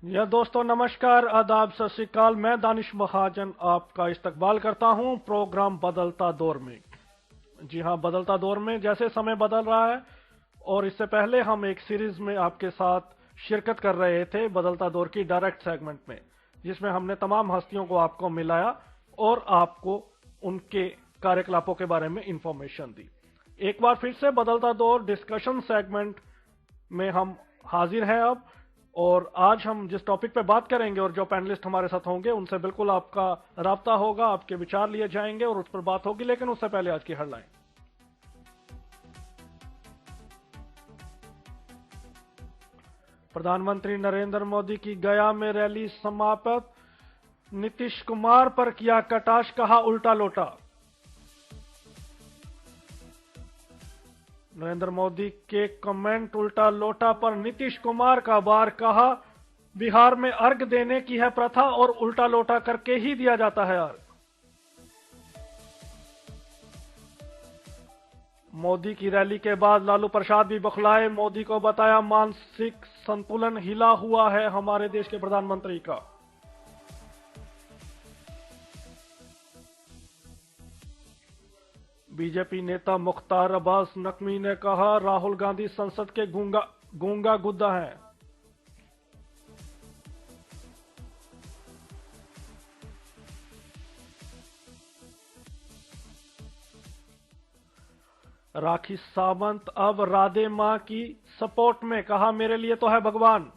या दोस्तों नमस्कार, आदाब, सत श्री अकाल। मैं दानिश महाजन आपका इस्तकबाल करता हूं प्रोग्राम बदलता दौर में। जी हां, बदलता दौर में जैसे समय बदल रहा है और इससे पहले हम एक सीरीज में आपके साथ शिरकत कर रहे थे बदलता दौर की डायरेक्ट सेगमेंट में, जिसमें हमने तमाम हस्तियों को आपको मिलाया और आपको उनके कार्यकलापों के बारे में इंफॉर्मेशन दी। एक बार फिर से बदलता दौर डिस्कशन सेगमेंट में हम हाजिर हैं अब, और आज हम जिस टॉपिक पे बात करेंगे और जो पैनलिस्ट हमारे साथ होंगे उनसे बिल्कुल आपका राब्ता होगा, आपके विचार लिए जाएंगे और उस पर बात होगी। लेकिन उससे पहले आज की हेडलाइन। प्रधानमंत्री नरेंद्र मोदी की गया में रैली समाप्त, नीतीश कुमार पर किया कटाक्ष, कहा उल्टा लोटा। नरेंद्र मोदी के कमेंट उल्टा लोटा पर नीतीश कुमार का वार, कहा बिहार में अर्घ देने की है प्रथा और उल्टा लोटा करके ही दिया जाता है अर्घ। मोदी की रैली के बाद लालू प्रसाद भी बौखलाए, मोदी को बताया मानसिक संतुलन हिला हुआ है हमारे देश के प्रधानमंत्री का। बीजेपी नेता मुख्तार अब्बास नकवी ने कहा राहुल गांधी संसद के गूंगा गुद्दा हैं। राखी सावंत अब राधे मां की सपोर्ट में, कहा मेरे लिए तो है भगवान।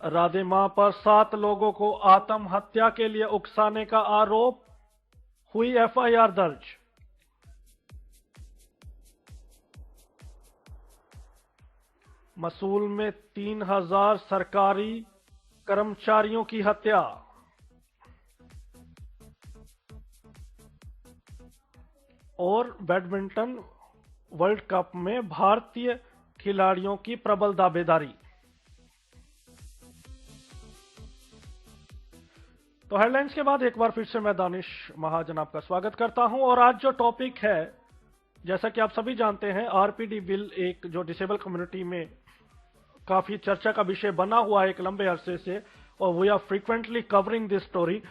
राधे मां पर 7 लोगों को आत्महत्या के लिए उकसाने का आरोप, हुई एफआईआर दर्ज। मसूल में 3000 सरकारी कर्मचारियों की हत्या। और बैडमिंटन वर्ल्ड कप में भारतीय खिलाड़ियों की प्रबल दावेदारी। तो हेडलाइंस के बाद एक बार फिर से मैं दानिश महाजन आपका स्वागत करता हूं। और आज जो टॉपिक है, जैसा कि आप सभी जानते हैं, आरपीडी बिल एक जो डिसेबल कम्युनिटी में काफी चर्चा का विषय बना हुआ है एक लंबे अरसे से, और we are frequently covering this story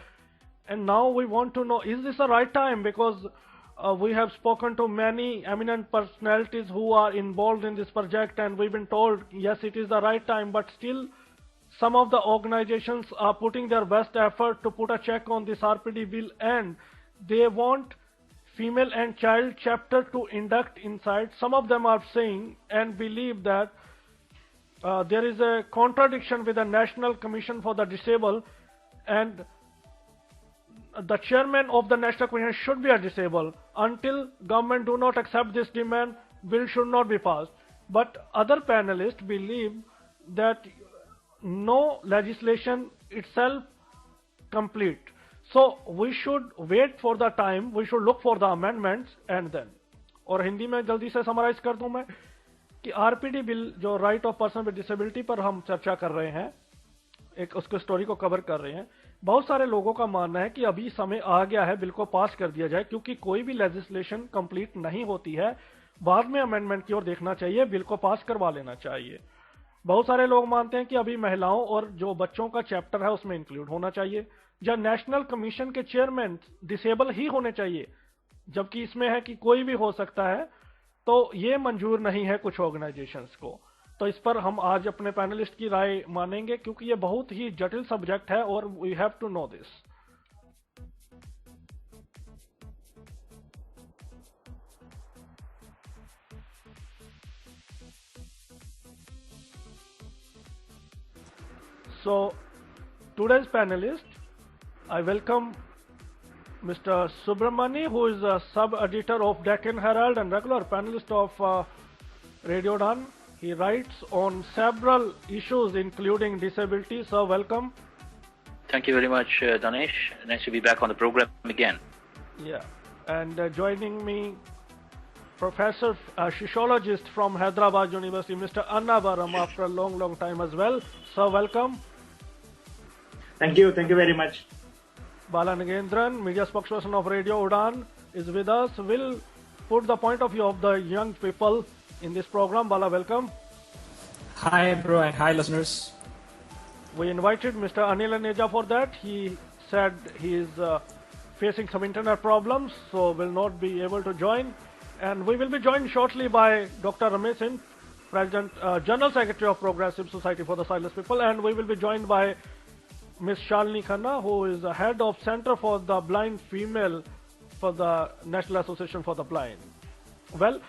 and now we want to know is this a right time, because we have spoken to many eminent personalities who are involved in this project and we've been told yes, it is the right time, but still some of the organizations are putting their best effort to put a check on this RPD bill, and they want female and child chapter to induct inside. Some of them are saying and believe that there is a contradiction with the National Commission for the Disabled, and the chairman of the National Commission should be a disabled. Until government do not accept this demand, bill should not be passed. But other panelists believe that no legislation itself complete. So we should wait for the time, we should look for the amendments and then. और हिंदी में जल्दी से summarise कर दूं मैं कि RPD bill जो right of person with disability पर हम चर्चा कर रहे हैं, एक उसके स्टोरी को कवर कर रहे हैं। बहुत सारे लोगों का मानना है कि अभी समय आ गया है बिल को पास कर दिया जाए, क्योंकि कोई भी लेजिस्लेशन कंप्लीट नहीं होती है, बाद में अमेंडमेंट की ओर देखना चाहिए, बिल को पास करवा लेना चाहिए। बहुत सारे लोग मानते हैं कि अभी महिलाओं और जो बच्चों का चैप्टर है उसमें इंक्लूड होना चाहिए, या नेशनल कमीशन के चेयरमैन डिसेबल ही होने चाहिए, जबकि इसमें है कि कोई भी हो सकता है। तो ये मंजूर नहीं है कुछ ऑर्गेनाइजेशंस को। तो इस पर हम आज अपने पैनलिस्ट की राय मानेंगे, क्योंकि ये बहुत ही जटिल सब्जेक्ट है और we have to know this. So today's panelist, I welcome Mr. Subramani, who is a sub-editor of Deccan Herald and regular panelist of Radio Dan. He writes on several issues including disability. So welcome. Thank you very much, Danish. Nice to be back on the program again. Yeah, and joining me, Professor Sociologist from Hyderabad University, Mr. Annavaram, after a long time as well. So welcome. Thank you very much. Bala Nagendran, media spokesperson of Radio Udan, is with us. Will put the point of view of the young people in this program. Bala, welcome. Hi, bro, and hi, listeners. We invited Mr. Anil Aneja for that. He said he is facing some internet problems, so will not be able to join. And we will be joined shortly by Dr. Ramesh Singh, President, General Secretary of Progressive Society for the Sightless People, and we will be joined by Ms. Shalini Khanna, who is the head of Center for the Blind Female for the National Association for the Blind. Well,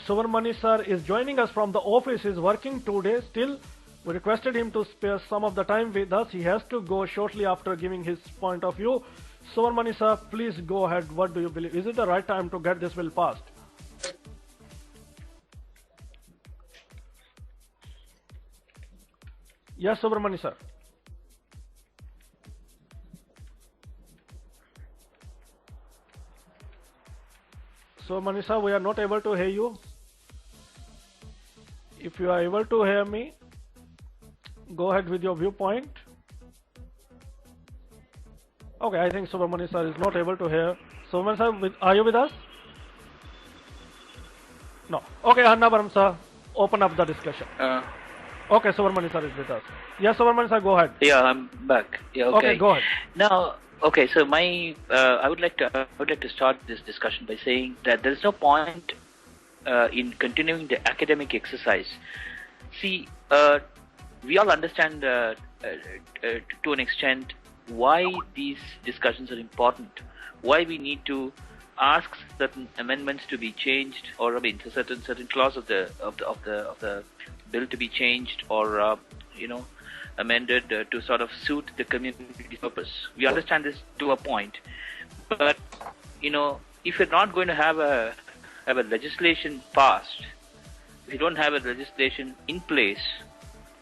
Subramani sir is joining us from the office. He's working today. Still, we requested him to spare some of the time with us. He has to go shortly after giving his point of view. Subramani sir, please go ahead. What do you believe? Is it the right time to get this bill passed? Yes, Subramani sir. So, Manisha, we are not able to hear you. If you are able to hear me, go ahead with your viewpoint. Okay, I think Subramani sir is not able to hear. Subramani sir, are you with us? No. Okay, Annabaram sir, open up the discussion. Okay, Subramani sir is with us. Yes, Subramani sir, go ahead. Yeah, I'm back. Yeah, okay. Go ahead. Now, okay, so I would like to start this discussion by saying that there is no point in continuing the academic exercise. See, we all understand to an extent why these discussions are important, why we need to ask certain amendments to be changed, or I mean, certain clause of the bill to be changed, or amended to sort of suit the community's purpose. We understand this to a point, but if you're not going to have a legislation passed, if you don't have a legislation in place,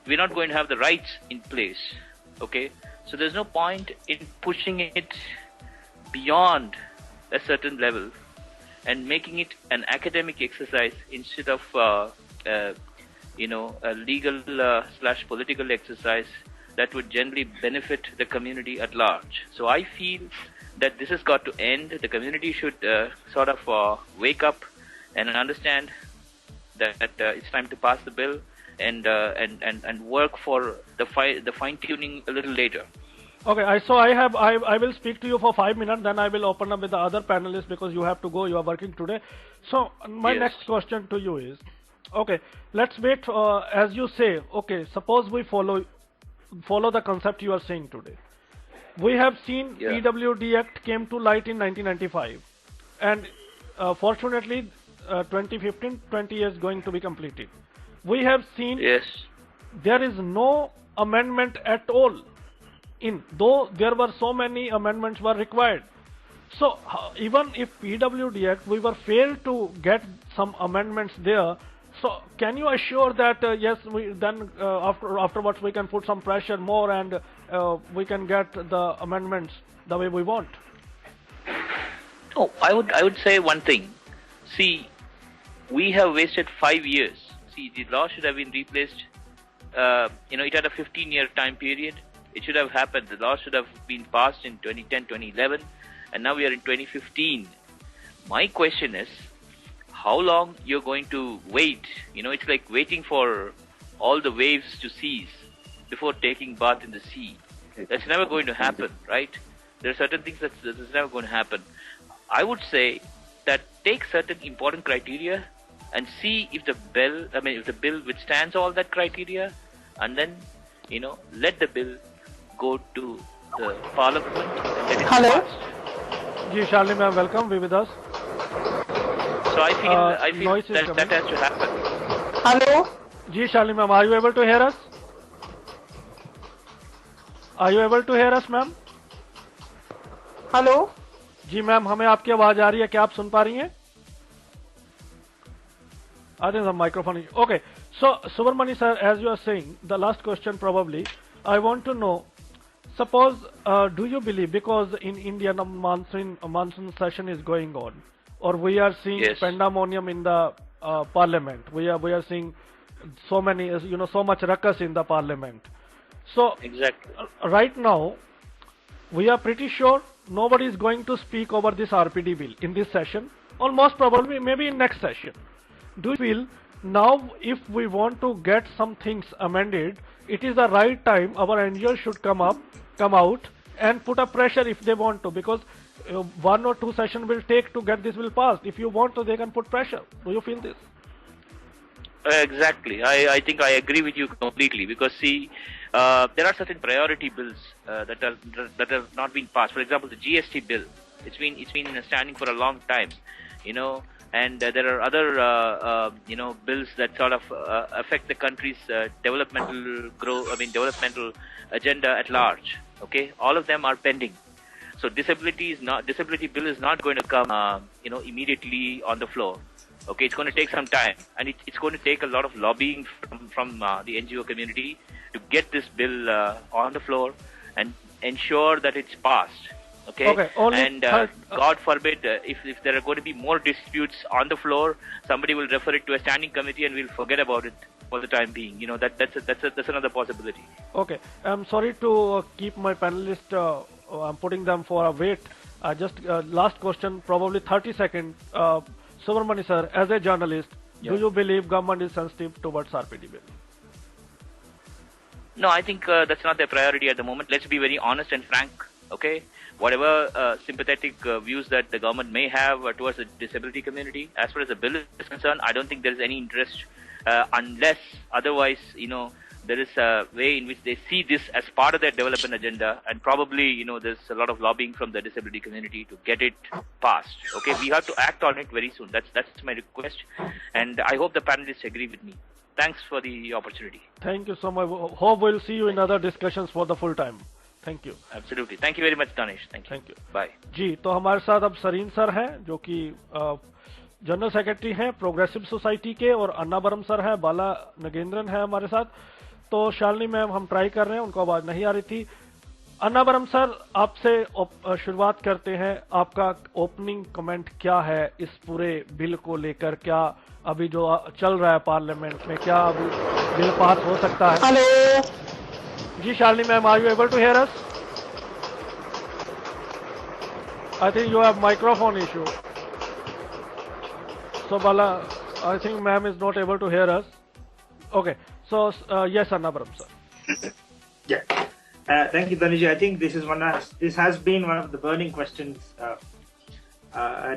we're not going to have the rights in place. Okay, so there's no point in pushing it beyond a certain level and making it an academic exercise instead of a legal / political exercise that would generally benefit the community at large. So I feel that this has got to end. The community should sort of wake up and understand that it's time to pass the bill and work for the fine tuning a little later. Okay, I will speak to you for 5 minutes, then I will open up with the other panelists because you have to go, you are working today. So my next question to you is, okay, let's wait, as you say, okay, suppose we follow the concept you are saying today. We have seen PWD Act came to light in 1995, and fortunately 2015, 20 years going to be completed. We have seen there is no amendment at all, though there were so many amendments were required. So even if PWD Act we were failed to get some amendments there, so can you assure that yes, we then afterwards we can put some pressure more and we can get the amendments the way we want? Oh, I would say one thing. See, we have wasted 5 years. See, the law should have been replaced. It had a 15-year time period. It should have happened. The law should have been passed in 2010, 2011, and now we are in 2015. My question is, how long you're going to wait? It's like waiting for all the waves to cease before taking bath in the sea. That's never going to happen, right? There are certain things that's never going to happen. I would say that take certain important criteria and see if the bill withstands all that criteria, and then let the bill go to the parliament and let it pass. Ji, Shalini ma'am, welcome. Be with us. So I feel that has to happen. Hello. Ji, Shalini ma'am, are you able to hear us? Are you able to hear us, ma'am? Hello. Ji ma'am, हमें आपकी आवाज आ रही है, क्या आप सुन पा रही हैं? I think the microphone is okay. So Subramani sir, as you are saying, the last question probably, I want to know, suppose do you believe, because in India the monsoon session is going on, or we are seeing pandemonium in the parliament, we are seeing so many, so much ruckus in the parliament. So exactly right now we are pretty sure nobody is going to speak over this RPD bill in this session, or most probably maybe in next session. Do you feel now if we want to get some things amended, it is the right time our NGO should come out and put a pressure if they want to, because 1 or 2 sessions will take to get this bill passed. If you want to, they can put pressure. Do you feel this? Exactly. I think I agree with you completely, because see, there are certain priority bills that have not been passed. For example, the GST bill. It's been standing for a long time, and there are other bills that sort of affect the country's developmental agenda at large. Okay, all of them are pending. So disability bill is not going to come immediately on the floor. Okay, it's going to take some time, and it's going to take a lot of lobbying from the NGO community to get this bill on the floor and ensure that it's passed. Okay, and God forbid if there are going to be more disputes on the floor, somebody will refer it to a standing committee and we'll forget about it for the time being. That's another possibility. Okay, I'm sorry to keep my panelists. I'm putting them for a wait. Just last question, probably 30 seconds. Subramani sir, as a journalist, do you believe government is sensitive towards RPD bill? No, I think that's not their priority at the moment. Let's be very honest and frank. Okay, whatever sympathetic views that the government may have towards the disability community, as far as the bill is concerned, I don't think there is any interest unless otherwise, there is a way in which they see this as part of their development agenda, and probably, there's a lot of lobbying from the disability community to get it passed. Okay, we have to act on it very soon. That's my request, and I hope the panelists agree with me. Thanks for the opportunity. Thank you so much. Hope we'll see you in other discussions for the full time. Thank you. Absolutely. Thank you very much, Danish. Thank you. Bye. जी, तो हमारे साथ अब Sarin sir हैं, जो कि general secretary हैं progressive society के, और अन्नावरम सर हैं, बाला नगेंद्रन है हमारे साथ. तो शालिनी मैम हम ट्राई कर रहे हैं, उनको आवाज नहीं आ रही थी. अन्नावरम सर, आपसे शुरुआत करते हैं. आपका ओपनिंग कमेंट क्या है इस पूरे बिल को लेकर? क्या अभी जो चल रहा है पार्लियामेंट में, क्या अभी बिल पास हो सकता है? Hello ji Shalini ma'am, are you able to hear us? I think you have microphone issue. So Bala, I think ma'am is not able to hear us. Okay, so yes, Annavaram sir. Yeah, thank you, Danish. I think this has been one of the burning questions.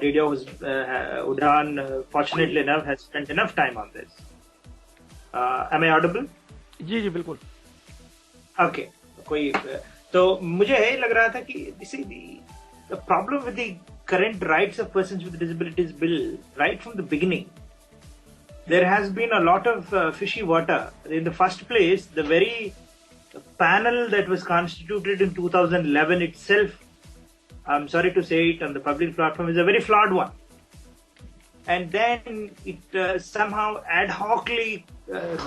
Radio Udaan, fortunately enough, has spent enough time on this. Am I audible? जी बिल्कुल. Okay, तो मुझे यही लग रहा था कि the problem with the current rights of persons with disabilities bill, right from the beginning, there has been a lot of fishy water. In the first place, the very panel that was constituted in 2011 itself, I'm sorry to say it on the public platform, is a very flawed one. And then it somehow ad hocly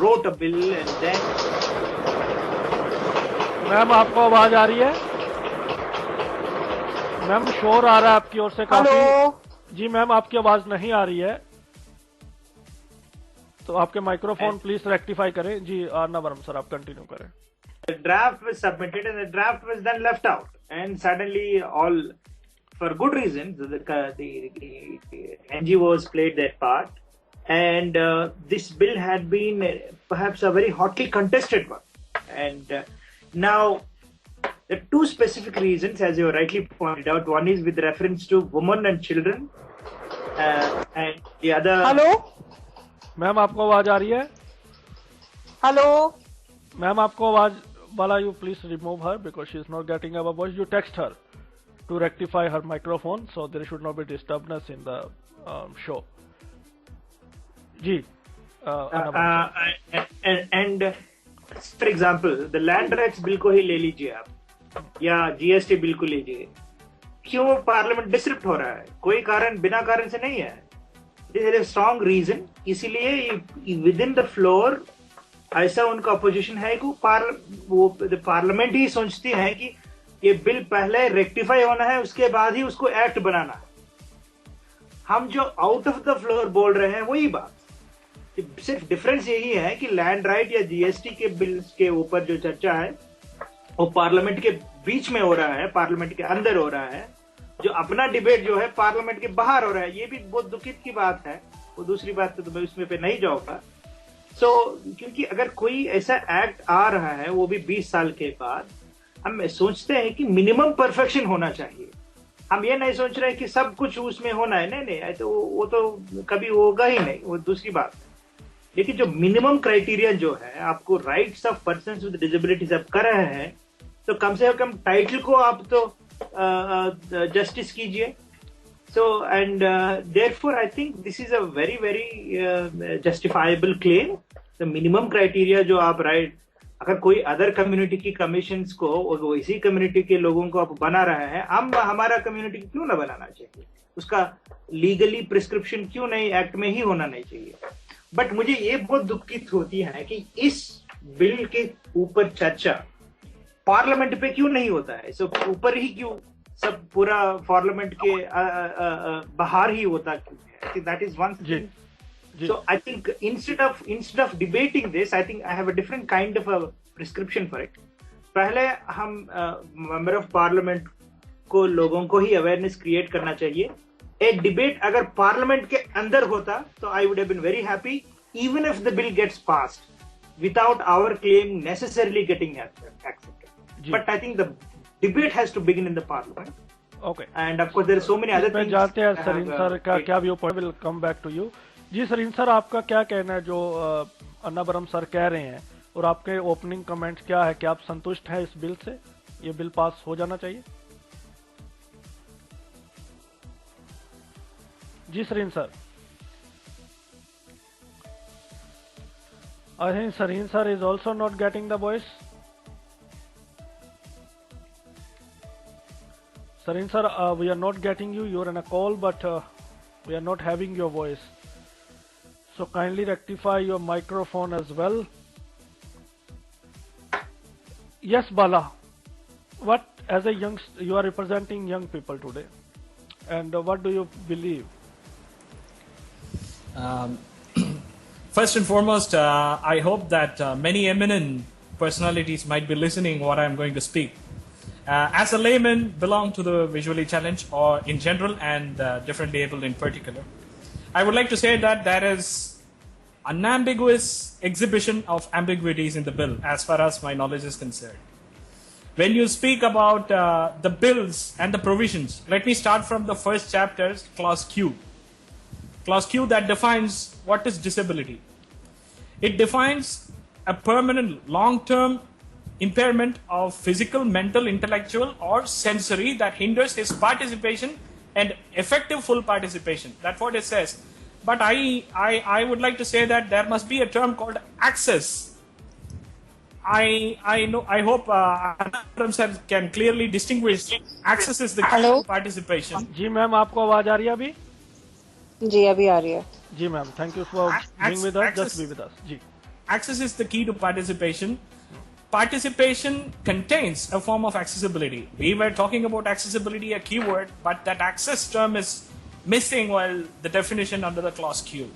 wrote a bill, and then... ma'am आपको आवाज आ रही है? Ma'am शोर आ रहा है आपकी ओर से काफी. जी मैम, आपकी आवाज नहीं आ रही है, तो आपके माइक्रोफोन प्लीज रेक्टिफाई करें. जी अन्नावरम सर, आप कंटिन्यू करें. The draft was submitted and the draft was then left out, and suddenly, all for good reasons, the NGOs played their part, and this bill had been perhaps a very hotly contested one. And now there are two specific reasons, as you rightly pointed out. One is with reference to women and children, and the other... hello ma'am, आपको आवाज आ रही है? Hello ma'am, आपको आवाज... Bala, you please remove her because she is not getting our voice. You text her to rectify her microphone, so there should not be disturbance in the show. Ji. And for example, the land rights bill को ही ले लीजिए आप, या GST bill को लीजिए. क्यों parliament disrupt हो रहा है? कोई कारण, बिना कारण से नहीं है. There is a strong reason. इसीलिए within the floor ऐसा उनका अपोजिशन है कि पार्लियामेंट ही सोचती है कि ये बिल पहले रेक्टिफाई होना है, उसके बाद ही उसको एक्ट बनाना है. हम जो आउट ऑफ द फ्लोर बोल रहे हैं वही बात. सिर्फ डिफरेंस यही है कि लैंड राइट या जीएसटी के बिल्स के ऊपर जो चर्चा है वो पार्लियामेंट के बीच में हो रहा है, पार्लियामेंट के अंदर हो रहा है. जो अपना डिबेट जो है पार्लियामेंट के बाहर हो रहा है. ये भी बहुत दुखित की बात है वो दूसरी बात तो मैं उसमें पे नहीं जाऊंगा। क्योंकि अगर कोई ऐसा एक्ट आ रहा है वो भी 20 साल के बाद, हम सोचते हैं कि मिनिमम परफेक्शन होना चाहिए। हम ये नहीं सोच रहे कि सब कुछ उसमें होना है, नहीं, तो वो तो कभी होगा ही नहीं, वो दूसरी बात है। लेकिन जो मिनिमम क्राइटेरिया जो है, आपको rights of person with disabilities आप कर रहे हैं, तो कम से कम टाइटल को आप तो जस्टिस कीजिए। And therefore I think this is a very justifiable claim. The minimum criteria जो आप अगर कोई अदर कम्युनिटी की कमीशंस को और इसी कम्युनिटी के लोगों को आप बना रहे हैं, हम हमारा कम्युनिटी क्यों ना बनाना चाहिए? उसका लीगली प्रिस्क्रिप्शन क्यों नहीं एक्ट में ही होना नहीं चाहिए? बट मुझे ये बहुत दुखित होती है कि इस बिल के ऊपर चर्चा पार्लियामेंट पे क्यों नहीं होता है। ऊपर ही क्यों सब पूरा पार्लियामेंट के बाहर ही होता है। That is one thing. So I think instead of debating this, I think I have a different kind of a prescription for it. पहले हम मेंबर ऑफ पार्लियामेंट को लोगों को ही अवेयरनेस क्रिएट करना चाहिए। एक डिबेट अगर पार्लियामेंट के अंदर होता तो I would have been very happy even if the bill gets passed without our claim necessarily getting accepted. But I think the debate has to begin in the parliament. Okay, and of course there are so many other things. जानते हैं Sarin sir का क्या view point, will come back to you. Ji Sarin sir, आपका क्या कहना है जो अन्नाबरम sir कह रहे हैं, और आपके ओपनिंग कमेंट्स क्या है? क्या आप संतुष्ट हैं इस बिल से? ये बिल पास हो जाना चाहिए? जी Sarin sir. I think Sareen sir is also not getting the voice. Sareen sir, we are not getting you. You are in a call, but we are not having your voice. So kindly rectify your microphone as well. Yes, Bala. What, as a you are representing young people today, and what do you believe? First and foremost, I hope that many eminent personalities might be listening what I'm going to speak. As a layman, belong to the visually challenged or in general and differently abled in particular, I would like to say that there is unambiguous exhibition of ambiguities in the bill as far as my knowledge is concerned. When you speak about the bills and the provisions, let me start from the first chapter's clause Q. Clause Q that defines what is disability. It defines a permanent long-term impairment of physical, mental, intellectual or sensory that hinders his participation and effective full participation. That's what it says. But I would like to say that there must be a term called access. I hope Anand sir can clearly distinguish. Access is the key to participation. Ji ma'am, आपको आवाज आ रही है अभी? जी अभी आ रही है। जी ma'am, thank you for being with us. Just be with us. जी. Access is the key to participation. Participation contains a form of accessibility. We were talking about accessibility, a keyword, but that access term is missing while the definition under the clause Q.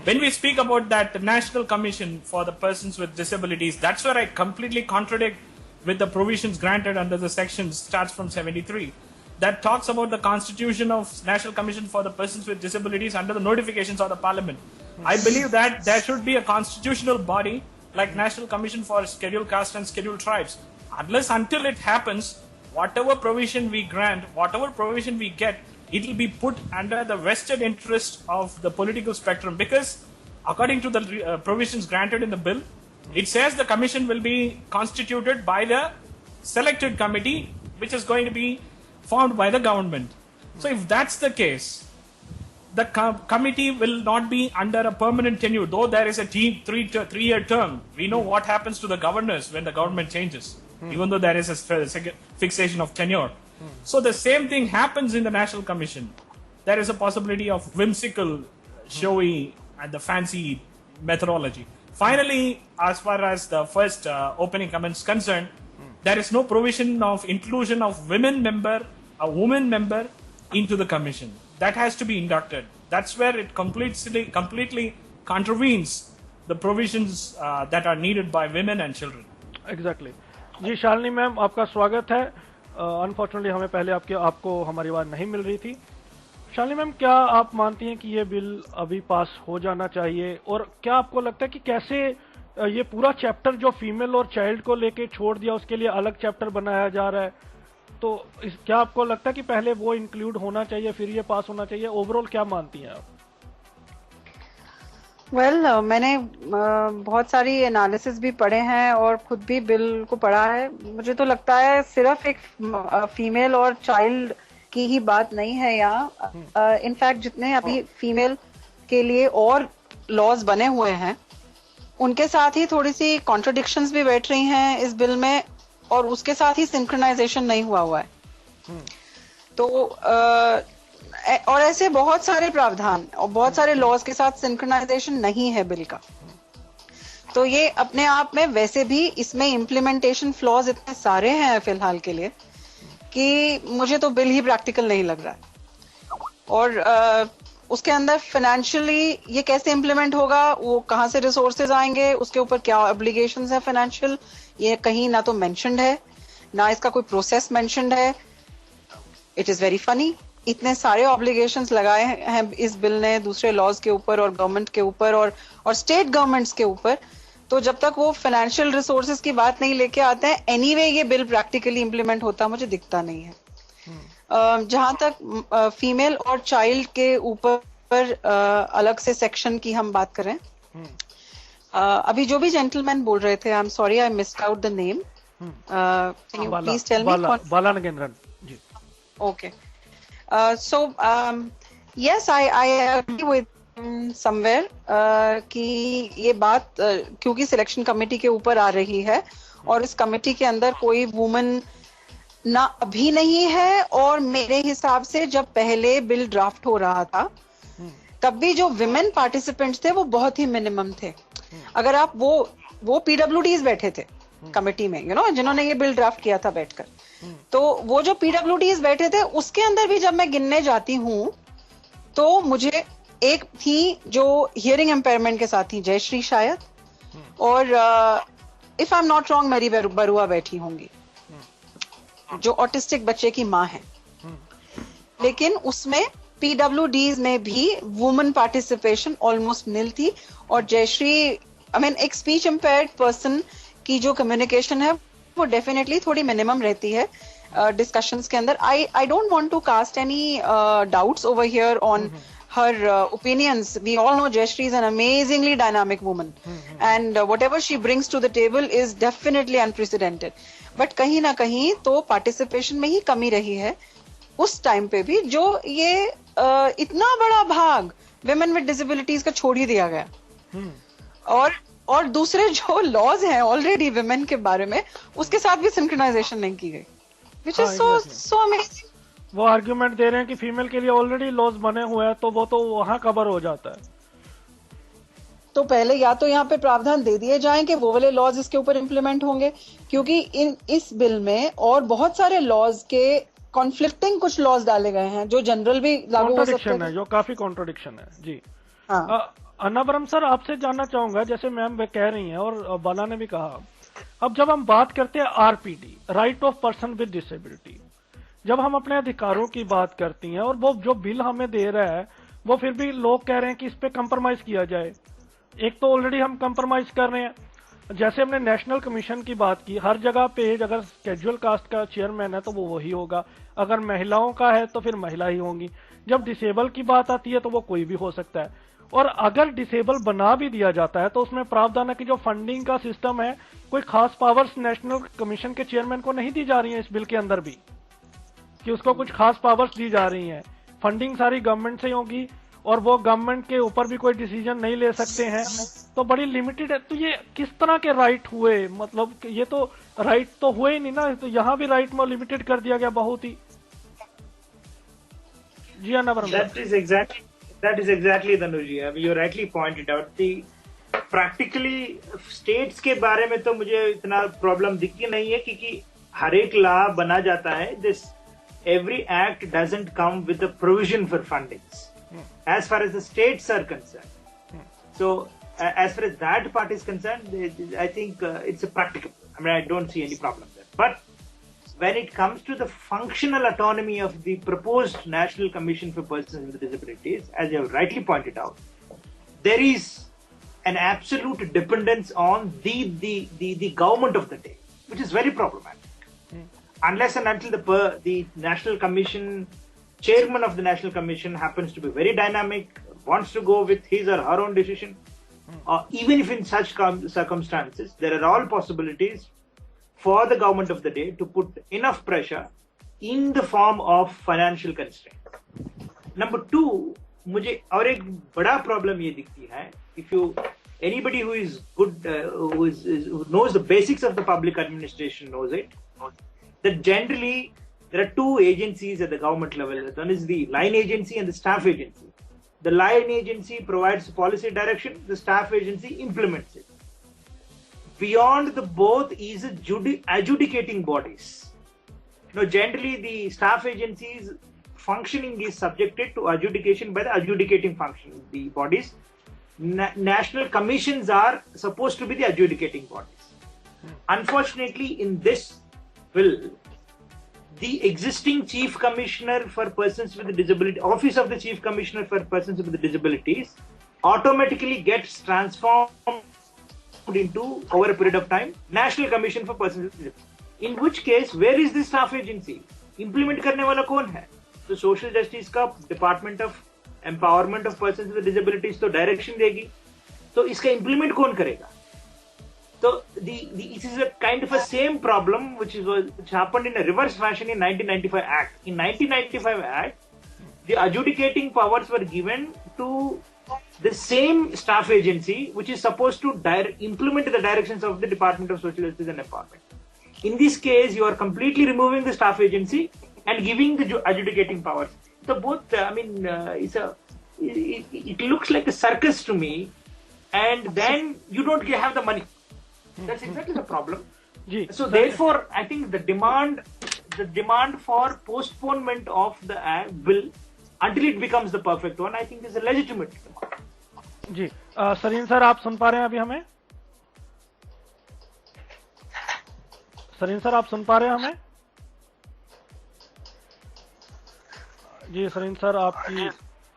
When we speak about that, the National Commission for the Persons with Disabilities, that's where I completely contradict with the provisions granted under the section starts from 73. That talks about the constitution of National Commission for the Persons with Disabilities under the notifications of the Parliament. I believe that there should be a constitutional body like National Commission for Scheduled Caste and Scheduled Tribes. Until it happens, whatever provision we grant, whatever provision we get, it will be put under the vested interest of the political spectrum, because according to the provisions granted in the bill, it says the commission will be constituted by the selected committee, which is going to be formed by the government. So if that's the case, the committee will not be under a permanent tenure, though there is a three-year term. We know what happens to the governors when the government changes, even though there is a fixation of tenure. So the same thing happens in the National Commission. There is a possibility of whimsical, showy, and the fancy methodology. Finally, as far as the first opening comments concerned, there is no provision of inclusion of a woman member into the commission. That has to be inducted. That's where it completely contravenes the provisions that are needed by women and children. Exactly. Ji Shalini ma'am, आपका स्वागत है। Unfortunately हमें पहले आपको हमारी आवाज नहीं मिल रही थी। शालिनी मैम, क्या आप मानती हैं कि ये बिल अभी पास हो जाना चाहिए, और क्या आपको लगता है कि कैसे ये पूरा चैप्टर जो फीमेल और चाइल्ड को लेके छोड़ दिया उसके लिए अलग चैप्टर बनाया जा रहा है, तो क्या आपको लगता है कि पहले वो इंक्लूड होना चाहिए फिर ये पास होना चाहिए? ओवरऑल क्या मानती हैं आप? मैंने बहुत सारी एनालिसिस भी पढ़े हैं और खुद भी बिल को पढ़ा है। मुझे तो लगता है सिर्फ एक फीमेल और चाइल्ड की ही बात नहीं है यहाँ। इनफैक्ट जितने अभी फीमेल के लिए और लॉज बने हुए हैं उनके साथ ही थोड़ी सी कॉन्ट्रडिक्शंस भी बैठ रही हैं इस बिल में, और उसके साथ ही सिंक्रोनाइजेशन नहीं हुआ है। तो और ऐसे बहुत सारे प्रावधान और बहुत सारे लॉज के साथ सिंक्रोनाइजेशन नहीं है बिल का। तो ये अपने आप में वैसे भी इसमें इम्प्लीमेंटेशन फ्लॉज इतने सारे हैं फिलहाल के लिए कि मुझे तो बिल ही प्रैक्टिकल नहीं लग रहा है। और उसके अंदर फाइनेंशियली ये कैसे इम्प्लीमेंट होगा, वो कहाँ से रिसोर्सेज आएंगे, उसके ऊपर क्या ऑब्लिगेशंस है फाइनेंशियल, ये कहीं ना तो मेंशन्ड है ना इसका कोई प्रोसेस मेंशन्ड है। इट इज वेरी फनी, इतने सारे ऑब्लिगेशंस लगाए हैं इस बिल ने दूसरे लॉज के ऊपर और गवर्नमेंट के ऊपर और स्टेट गवर्नमेंट्स के ऊपर। तो जब तक वो फाइनेंशियल रिसोर्सेज की बात नहीं लेके आते हैं, एनीवे ये बिल प्रैक्टिकली इम्प्लीमेंट होता मुझे दिखता नहीं है। जहां तक फीमेल और चाइल्ड के ऊपर अलग से सेक्शन की हम बात करें, अभी जो भी जेंटलमैन बोल रहे थे, I am sorry I missed out the name, can you please tell me? Bala Nagendran ji. Okay, so yes, I agree with somewhere कि ये बात क्योंकि सिलेक्शन कमेटी के ऊपर आ रही है और इस कमेटी के अंदर कोई वुमन ना अभी नहीं है, और मेरे हिसाब से जब पहले बिल ड्राफ्ट हो रहा था तब भी जो विमेन पार्टिसिपेंट्स थे वो बहुत ही मिनिमम थे। अगर आप वो पीडब्ल्यूडीज बैठे थे कमेटी में, जिन्होंने ये बिल ड्राफ्ट किया था बैठकर, तो वो जो पीडब्ल्यूडीज बैठे थे उसके अंदर भी जब मैं गिनने जाती हूँ तो मुझे एक थी जो हियरिंग एम्पेयरमेंट के साथ थी, जयश्री शायद, और if I am not wrong Mary Barua बैठी होंगी जो ऑटिस्टिक बच्चे की माँ है। लेकिन उसमें पीडब्ल्यूडीज में भी वुमेन पार्टिसिपेशन ऑलमोस्ट निल थी, और जयश्री एक स्पीच इम्पेयर्ड पर्सन की जो कम्युनिकेशन है वो डेफिनेटली थोड़ी मिनिमम रहती है डिस्कशंस के अंदर। I don't want to cast any doubts over here on her opinions. We all know Jayashree is an amazingly dynamic woman, and whatever she brings to the table is definitely unprecedented. But कहीं ना कहीं तो participation में ही कमी रही है उस time पे भी, जो ये इतना बड़ा भाग women with disabilities का छोड़ ही दिया गया। और दूसरे जो लॉज हैं ऑलरेडी women के बारे में, उसके साथ भी सिंक्रोनाइजेशन नहीं की गई, which is so amazing. वो आर्ग्यूमेंट दे रहे हैं कि फीमेल के लिए ऑलरेडी लॉज बने हुए हैं तो वो तो वहां कवर हो जाता है। तो पहले या तो यहाँ पे प्रावधान दे दिए जाएं कि वो वाले लॉज इसके ऊपर इम्प्लीमेंट होंगे, क्योंकि इस बिल में और बहुत सारे लॉज के कॉन्फ्लिक्टिंग कुछ लॉज डाले गए हैं जो जनरल भी लागू हो सकते हैं, जो काफी कॉन्ट्रोडिक्शन है जी। हाँ। अन्नावरम सर, आपसे जानना चाहूंगा, जैसे मैम कह रही हैं और बाला ने भी कहा, अब जब हम बात करते हैं RPD, right of person with disability, जब हम अपने अधिकारों की बात करती हैं और वो जो बिल हमें दे रहा है वो फिर भी लोग कह रहे हैं कि इस पे कंप्रोमाइज किया जाए। एक तो ऑलरेडी हम कंप्रोमाइज कर रहे हैं, जैसे हमने नेशनल कमीशन की बात की, हर जगह पे अगर स्केड्यूल कास्ट का चेयरमैन है तो वो वही होगा, अगर महिलाओं का है तो फिर महिला ही होंगी, जब डिसेबल की बात आती है तो वो कोई भी हो सकता है, और अगर डिसेबल बना भी दिया जाता है तो उसमें प्रावधान है कि जो फंडिंग का सिस्टम है, कोई खास पावर्स नेशनल कमीशन के चेयरमैन को नहीं दी जा रही है इस बिल के अंदर भी, कि उसको कुछ खास पावर्स दी जा रही हैं। फंडिंग सारी गवर्नमेंट से होगी और वो गवर्नमेंट के ऊपर भी कोई डिसीजन नहीं ले सकते हैं, तो बड़ी लिमिटेड है। तो ये किस तरह के राइट हुए, मतलब ये तो राइट तो हुए ही नहीं ना, तो यहाँ भी राइट में लिमिटेड कर दिया गया बहुत ही। जी Annavaram. That is exactly Dhanuji. You rightly pointed out. Practically states के बारे में तो मुझे इतना प्रॉब्लम दिखती नहीं है, क्योंकि हर एक लॉ बना जाता है, this every act doesn't come with a provision for fundings as far as the states are concerned. So as far as that part is concerned, I think it's a practical. I don't see any problem there. But when it comes to the functional autonomy of the proposed National Commission for Persons with Disabilities, as you have rightly pointed out, there is an absolute dependence on the government of the day, which is very problematic. Unless and until the National Commission, chairman of the National Commission happens to be very dynamic, wants to go with his or her own decision, even if in such circumstances, there are all possibilities for the government of the day to put enough pressure in the form of financial constraint. Number two, मुझे और एक बड़ा problem ये दिखती है, if you anybody who is good who knows the basics of the public administration knows it, that generally there are two agencies at the government level. One is the line agency and the staff agency. The line agency provides policy direction, the staff agency implements it. Beyond the both is adjudicating bodies. Generally the staff agencies functioning is subjected to adjudication by the adjudicating function, the bodies. National commissions are supposed to be the adjudicating bodies. Unfortunately, in this bill, the existing Chief Commissioner for Persons with Disability, Office of the Chief Commissioner for Persons with Disabilities, automatically gets transformed into, over a period of time, National Commission for Persons with Disabilities. In which case, where is the staff agency? Implement करने वाला कौन है? तो social justice का department of empowerment of persons with disabilities तो direction देगी, तो इसका इंप्लीमेंट कौन करेगा? So this is a kind of a same problem which happened in a reverse fashion in 1995 Act. In 1995 Act, the adjudicating powers were given to the same staff agency which is supposed to implement the directions of the Department of Social Justice and Empowerment. In this case, you are completely removing the staff agency and giving the adjudicating powers. So both, it looks like a circus to me, and then you don't have the money. That's exactly the problem. So therefore, I think the demand for postponement of the bill until it becomes the perfect one, I think is a legitimate demand. Ji Sarin sir, आप सुन पा रहे हैं अभी हमें? Sarin sir, आप सुन पा रहे हैं हमें? जी सरीन सर, आपकी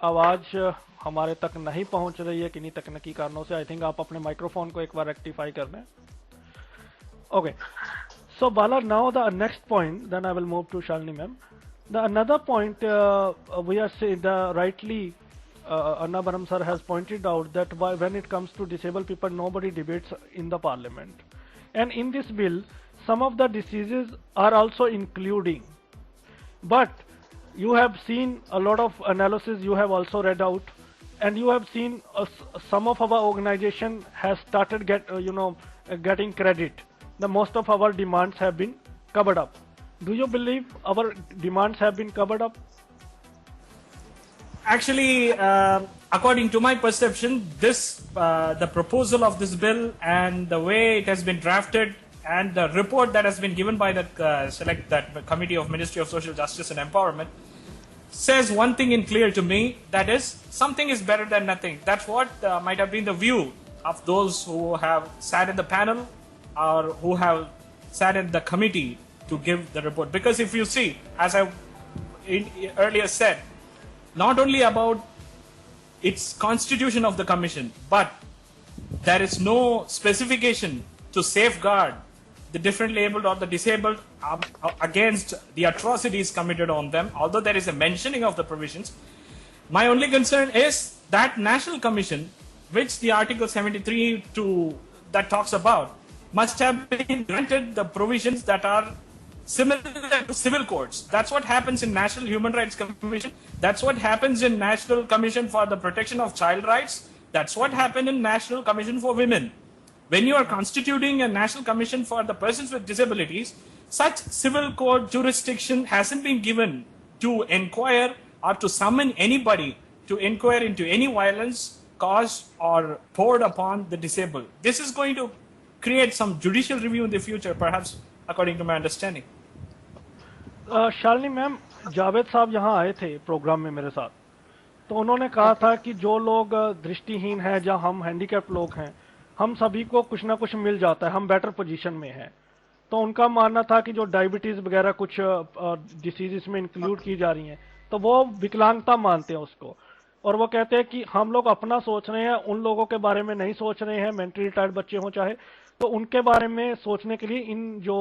आवाज हमारे तक नहीं पहुंच रही है किन्हीं तकनीकी कारणों से. आई थिंक आप अपने माइक्रोफोन को एक बार रेक्टिफाई कर दें. Okay, so Bala, now the next point, then I will move to Shalini ma'am. The another point we are saying, rightly Anna Baram sir has pointed out that when it comes to disabled people, nobody debates in the parliament. And in this bill, some of the diseases are also including. But you have seen a lot of analysis, you have also read out, and you have seen some of our organization has started getting credit. The most of our demands have been covered up. Do you believe our demands have been covered up? Actually, according to my perception, the proposal of this bill and the way it has been drafted and the report that has been given by that Committee of Ministry of Social Justice and Empowerment says one thing in clear to me, that is, something is better than nothing. That's what might have been the view of those who have sat in the panel or who have sat in the committee to give the report. Because if you see, as I earlier said, not only about its constitution of the commission, but there is no specification to safeguard the differently abled or the disabled against the atrocities committed on them, although there is a mentioning of the provisions. My only concern is that National Commission, which the Article 73 that talks about, must have been granted the provisions that are similar to civil courts. That's what happens in National Human Rights Commission. That's what happens in National Commission for the Protection of Child Rights. That's what happened in National Commission for Women. When you are constituting a National Commission for the Persons with Disabilities, such civil court jurisdiction hasn't been given to inquire or to summon anybody to inquire into any violence caused or poured upon the disabled. This is going to create some judicial review in the future, perhaps, according to my understanding. Shalini ma'am, Javed साहब यहाँ आए थे programme में मेरे साथ, तो उन्होंने कहा था कि जो लोग दृष्टिहीन हैं, जहाँ हम हैंडीकैप लोग हैं, हम सभी को कुछ ना कुछ मिल जाता है, हम बेटर पोजीशन में हैं. तो तो उनका मानना था कि जो डायबिटीज वगैरह कुछ डिसीज इसमें इंक्लूड की जा रही हैं, तो वो विकलांगता मानते हैं उसको, और वो कहते हैं कि हम लोग अपना सोच रहे हैं, उन लोगों के बारे में नहीं सोच रहे हैं, मेंटली रिटार्ड बच्चे हों चाहे, तो उनके बारे में सोचने के लिए इन जो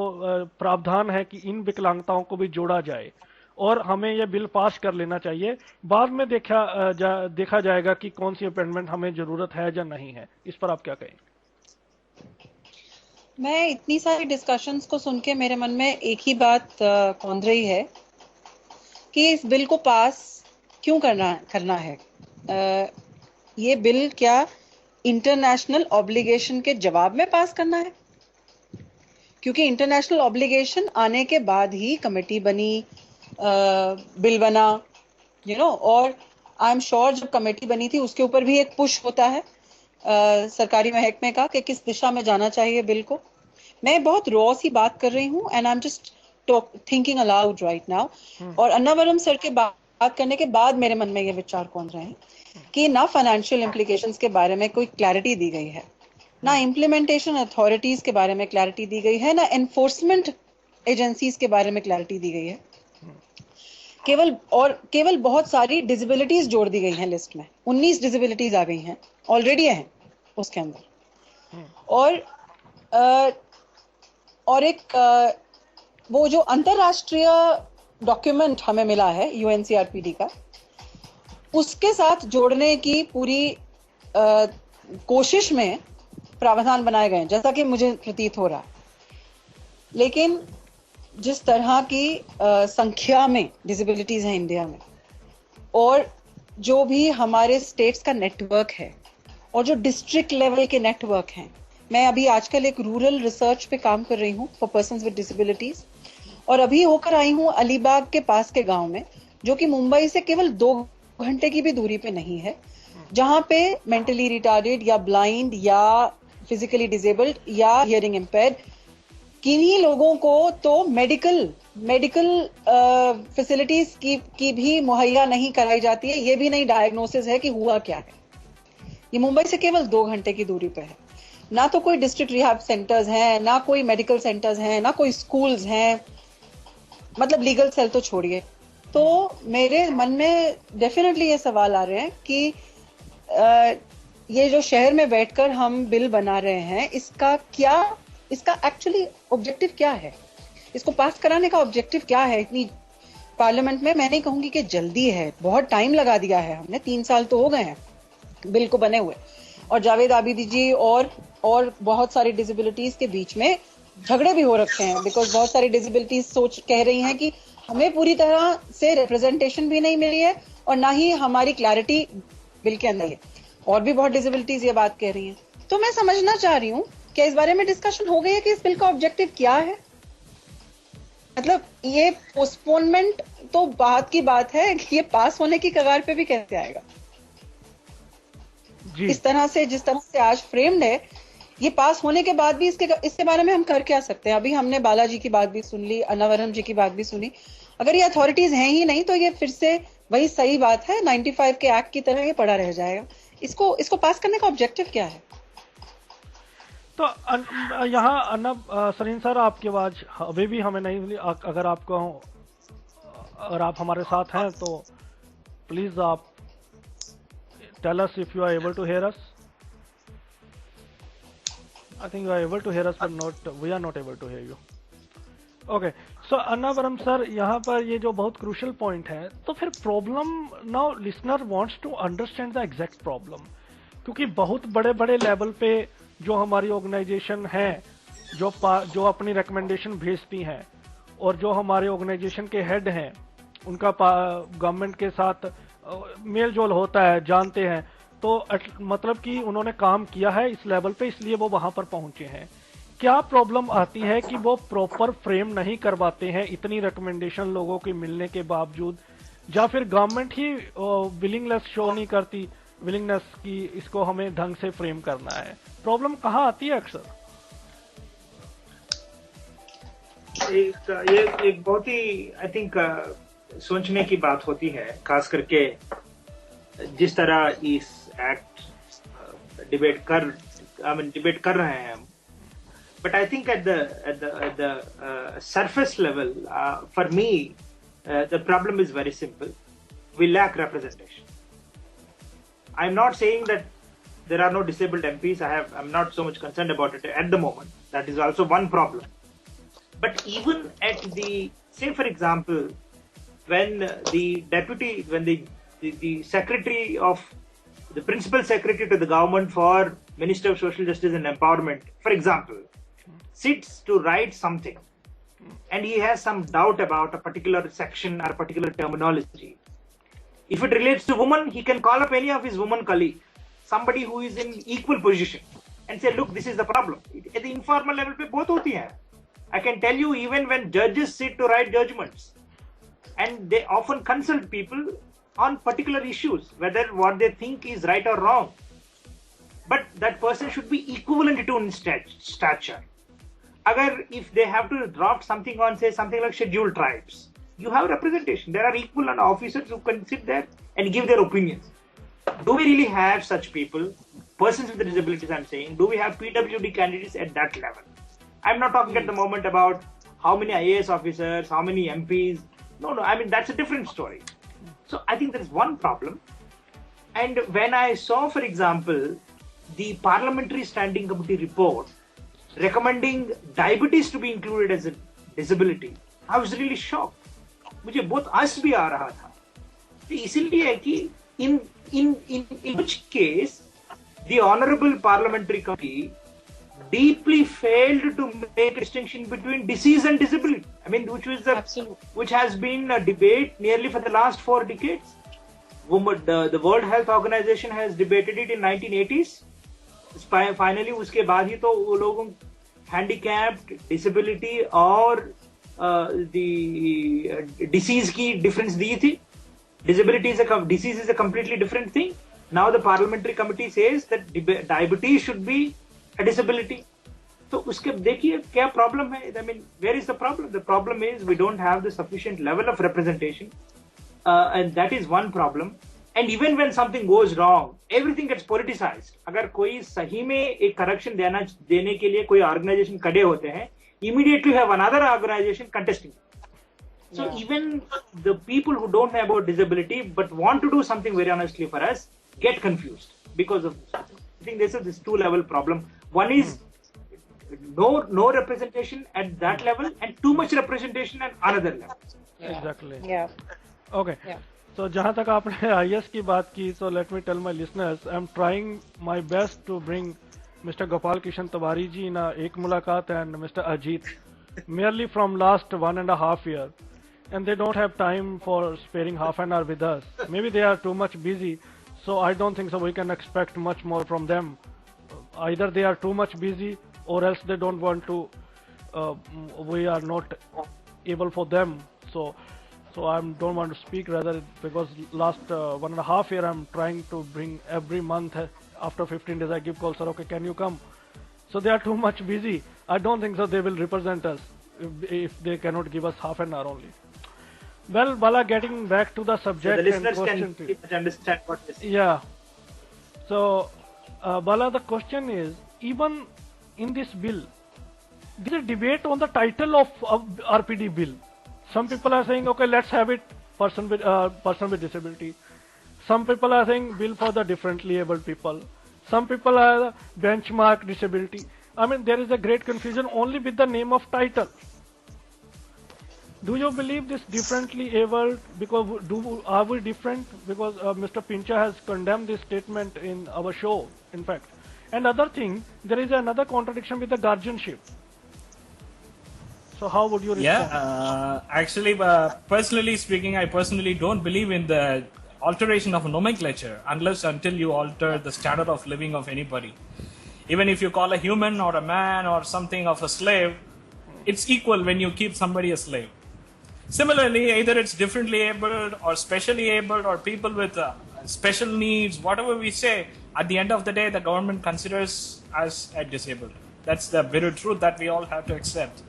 प्रावधान है कि इन विकलांगताओं को भी जोड़ा जाए और हमें ये बिल पास कर लेना चाहिए। बाद में देखा जाएगा कि कौन सी अमेंडमेंट हमें जरूरत है या नहीं है। इस पर आप क्या कहें? मैं इतनी सारी डिस्कशंस को सुन के मेरे मन में एक ही बात कौंध रही है कि इस बिल को पास क्यों करना है। ये बिल क्या इंटरनेशनल ऑब्लिगेशन के जवाब में पास करना है? क्योंकि इंटरनेशनल ऑब्लिगेशन आने के बाद ही कमेटी बनी, बिल बना, और आई एम श्योर जब कमेटी बनी थी उसके ऊपर भी एक पुश होता है सरकारी महकमे का कि किस दिशा में जाना चाहिए बिल को। मैं बहुत रॉ सी बात कर रही हूँ and I am just thinking allowed right now. और अन्नावरम सर के बात करने के बाद मेरे मन में ये विचार कौन रहे हैं कि ना फाइनेंशियल इम्प्लीकेशंस के बारे में कोई क्लैरिटी दी गई है, ना इम्प्लीमेंटेशन अथॉरिटीज के बारे में क्लैरिटी दी गई है, ना एनफोर्समेंट एजेंसीज के बारे में क्लैरिटी दी गई है। केवल बहुत सारी डिसेबिलिटीज जोड़ दी गई हैं लिस्ट में। 19 डिसेबिलिटीज आ गई हैं, ऑलरेडी हैं उसके अंदर। और एक वो जो अंतरराष्ट्रीय डॉक्यूमेंट हमें मिला है यूएनसीआरपीडी का, उसके साथ जोड़ने की पूरी कोशिश में प्रावधान बनाए गए हैं, जैसा कि मुझे प्रतीत हो रहा है। लेकिन जिस तरह की संख्या में डिसेबिलिटीज हैं इंडिया में, और जो भी हमारे स्टेट्स का नेटवर्क है और जो डिस्ट्रिक्ट लेवल के नेटवर्क हैं, मैं अभी आजकल एक रूरल रिसर्च पे काम कर रही हूँ फॉर पर्सन्स विद डिसेबिलिटीज, और अभी होकर आई हूँ अलीबाग के पास के गांव में, जो कि मुंबई से केवल 2 घंटे की भी दूरी पे नहीं है, जहां पे मेंटली रिटार्डेड या ब्लाइंड या फिजिकली डिसेबल्ड या हियरिंग इम्पेयर्ड किन्हीं लोगों को तो मेडिकल फैसिलिटीज की भी मुहैया नहीं कराई जाती है। ये भी नहीं डायग्नोसिस है कि हुआ क्या है। ये मुंबई से केवल 2 घंटे की दूरी पे है। ना तो कोई डिस्ट्रिक्ट रिहैब सेंटर्स हैं, ना कोई मेडिकल सेंटर्स हैं, ना कोई स्कूल्स हैं, मतलब लीगल सेल तो छोड़िए। तो मेरे मन में डेफिनेटली ये सवाल आ रहे हैं कि ये जो शहर में बैठकर हम बिल बना रहे हैं, इसका एक्चुअली ऑब्जेक्टिव क्या है? इसको पास कराने का ऑब्जेक्टिव क्या है? इतनी पार्लियामेंट में मैं नहीं कहूंगी कि जल्दी है, बहुत टाइम लगा दिया है हमने, 3 साल तो हो गए हैं बिल को बने हुए, और जावेद आबिदी जी और बहुत सारी डिसेबिलिटीज के बीच में झगड़े भी हो रखे हैं, बिकॉज बहुत सारी डिसेबिलिटीज कह रही हैं कि हमें पूरी तरह से रिप्रेजेंटेशन भी नहीं मिली है और ना ही हमारी क्लैरिटी बिल के अंदर है, और भी बहुत डिसेबिलिटीज ये बात कह रही हैं। तो मैं समझना चाह रही हूँ क्या इस बारे में डिस्कशन हो गई है कि इस बिल का ऑब्जेक्टिव क्या है? मतलब ये पोस्टपोनमेंट तो बात की बात है कि ये पास होने की कगार पे भी कैसे आएगा जी। जिस तरह से आज फ्रेम्ड है, ये पास होने के बाद भी इसके बारे में हम कर क्या सकते हैं? अभी हमने बालाजी की बात भी सुन ली, अन्नावरम जी की बात भी सुनी। अगर ये अथॉरिटीज हैं ही नहीं तो ये फिर से वही सही बात है 95 के एक्ट की तरह ये पड़ा रह जाएगा। इसको पास करने का ऑब्जेक्टिव क्या है? तो यहाँ सरीन सर, आपकी आवाज अभी भी हमें नहीं मिली। अगर आप हमारे साथ हैं तो प्लीज आप tell us if you are able to hear us. I think you are able to hear us, but we are not able to hear you. Okay, so Annavaram sir, यहाँ पर ये जो बहुत क्रूशियल पॉइंट है, तो फिर problem now listener wants to understand the exact problem, क्योंकि बहुत बड़े लेवल पे जो हमारी ऑर्गेनाइजेशन है जो अपनी रिकमेंडेशन भेजती हैं, और जो हमारे ऑर्गेनाइजेशन के हेड हैं उनका गवर्नमेंट के साथ मेल जोल होता है, जानते हैं, तो मतलब कि उन्होंने काम किया है इस लेवल पे, इसलिए वो वहां पर पहुंचे हैं। क्या प्रॉब्लम आती है कि वो प्रॉपर फ्रेम नहीं करवाते हैं इतनी रिकमेंडेशन लोगों की मिलने के बावजूद, या फिर गवर्नमेंट ही विलिंगनेस शो नहीं करती, विलिंगनेस की इसको हमें ढंग से फ्रेम करना है? प्रॉब्लम कहाँ आती है अक्सर? ये एक बहुत ही आई थिंक सोचने की बात होती है, खास करके जिस तरह इस एक्ट डिबेट कर रहे हैं हम। But I think at the surface level, for me, the problem is very simple. We lack representation. I'm not saying that there are no disabled MPs. I'm not so much concerned about it at the moment. That is also one problem. But even at say for example, when the secretary of the principal secretary to the government for Minister of Social Justice and Empowerment, for example, sits to write something and he has some doubt about a particular section or a particular terminology. If it relates to women, he can call up any of his women colleagues, somebody who is in equal position, and say, look, this is the problem. At the informal level, pe both hoti hai. I can tell you, even when judges sit to write judgments, and they often consult people on particular issues, whether what they think is right or wrong. But that person should be equivalent to in stature. If they have to draft something on, say, something like scheduled tribes, you have representation. There are equal officers who can sit there and give their opinions. Do we really have such people, persons with disabilities, I'm saying? Do we have PWD candidates at that level? I'm not talking at the moment about how many IAS officers, how many MPs. No, I mean, that's a different story. So I think there is one problem. And when I saw, for example, the Parliamentary Standing Committee report recommending diabetes to be included as a disability, I was really shocked. मुझे बहुत हंस भी आ रहा था. तो इसीलिए है कि in which case the Honorable Parliamentary Committee deeply failed to make a distinction between disease and disability. I mean, which has been a debate nearly for the last 4 decades. The World Health Organization has debated it in 1980s. Finally, उसके बाद ही तो वो लोगों handicapped, disability और the disease की difference दी थी. Disease is a completely different thing. Now the Parliamentary Committee says that diabetes should be a disability. तो उसके देखिए क्या problem है. I mean, where is the problem? The problem is we don't have the sufficient level of representation, and that is one problem. And even when something goes wrong, everything gets politicized. अगर कोई सही में एक correction देने के लिए कोई organization खड़े होते हैं, immediately have another organization contesting. So even the people who don't know about disability but want to do something very honestly for us get confused because of this. I think this is this 2-level problem. One is no representation at that level, and too much representation at another level. Exactly. Yeah. Okay. Yeah. So जहाँ तक आपने IS की बात की, so let me tell my listeners, I'm trying my best to bring Mr. Gopal Kishan Tiwari ji in Ek Mulaqat and Mr. Ajit, merely from last 1.5 years, and they don't have time for sparing half an hour with us. Maybe they are too much busy, so I don't think so we can expect much more from them. Either they are too much busy, or else they don't want to. We are not able for them. So I don't want to speak rather, because last 1.5 years I'm trying to bring every month. After 15 days I give call, sir, okay, can you come? So they are too much busy. I don't think so they will represent us if they cannot give us half an hour only. Well, Bala, getting back to the subject. So the listeners and can understand what this is. Yeah. So, Bala, the question is, even in this bill, there is a debate on the title of RPD bill. Some people are saying, okay, let's have it person with disability. Some people are saying bill for the differently abled people. Some people are benchmark disability. I mean, there is a great confusion only with the name of title. Do you believe this differently abled? Because are we different? Because Mr. Pincha has condemned this statement in our show, in fact. And other thing, there is another contradiction with the guardianship. So how would you respond? Yeah, actually, personally speaking, I personally don't believe in the alteration of a nomenclature until you alter the standard of living of anybody. Even if you call a human or a man or something of a slave, it's equal when you keep somebody a slave. Similarly, either it's differently abled or specially abled or people with special needs, whatever we say, at the end of the day, the government considers us as disabled. That's the bitter truth that we all have to accept.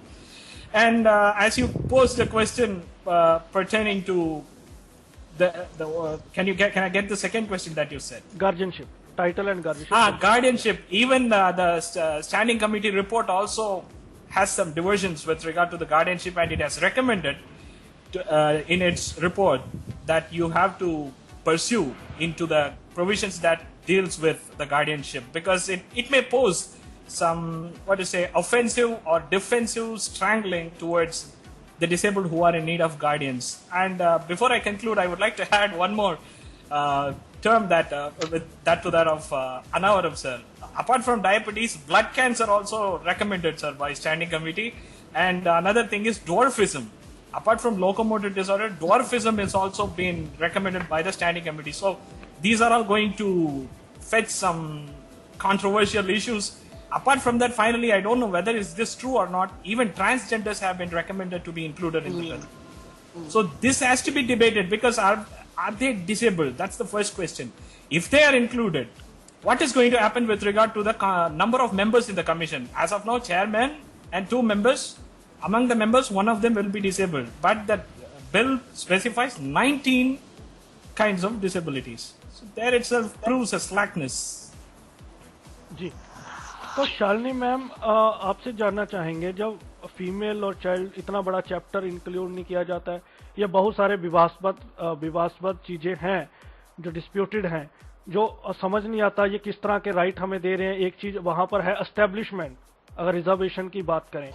And as you posed the question pertaining to can I get the second question that you said? Guardianship. title and guardianship. Guardianship. Even the standing committee report also has some diversions with regard to the guardianship, and it has recommended in its report that you have to pursue into the provisions that deals with the guardianship, because it may pose some, offensive or defensive strangling towards the disabled who are in need of guardians. And before I conclude, I would like to add one more term that to that of Annavaram sir. Apart from diabetes, blood cancer also recommended, sir, by standing committee. And another thing is dwarfism. Apart from locomotor disorder, dwarfism is also been recommended by the standing committee. So these are all going to fetch some controversial issues. Apart from that, finally, I don't know whether is this true or not, even transgenders have been recommended to be included in the bill. So this has to be debated, because are they disabled? That's the first question. If they are included, what is going to happen with regard to the number of members in the commission? As of now, chairman and 2 members. Among the members, one of them will be disabled. But that bill specifies 19 kinds of disabilities. So there itself proves a slackness. जी, तो Shalini ma'am आपसे जानना चाहेंगे, जब female और child इतना बड़ा chapter include नहीं किया जाता है, ये बहुत सारे विवादास्पद चीजें हैं जो डिस्प्यूटेड हैं, जो समझ नहीं आता ये किस तरह के राइट हमें दे रहे हैं। एक चीज वहां पर है एस्टेब्लिशमेंट, अगर रिजर्वेशन की बात करें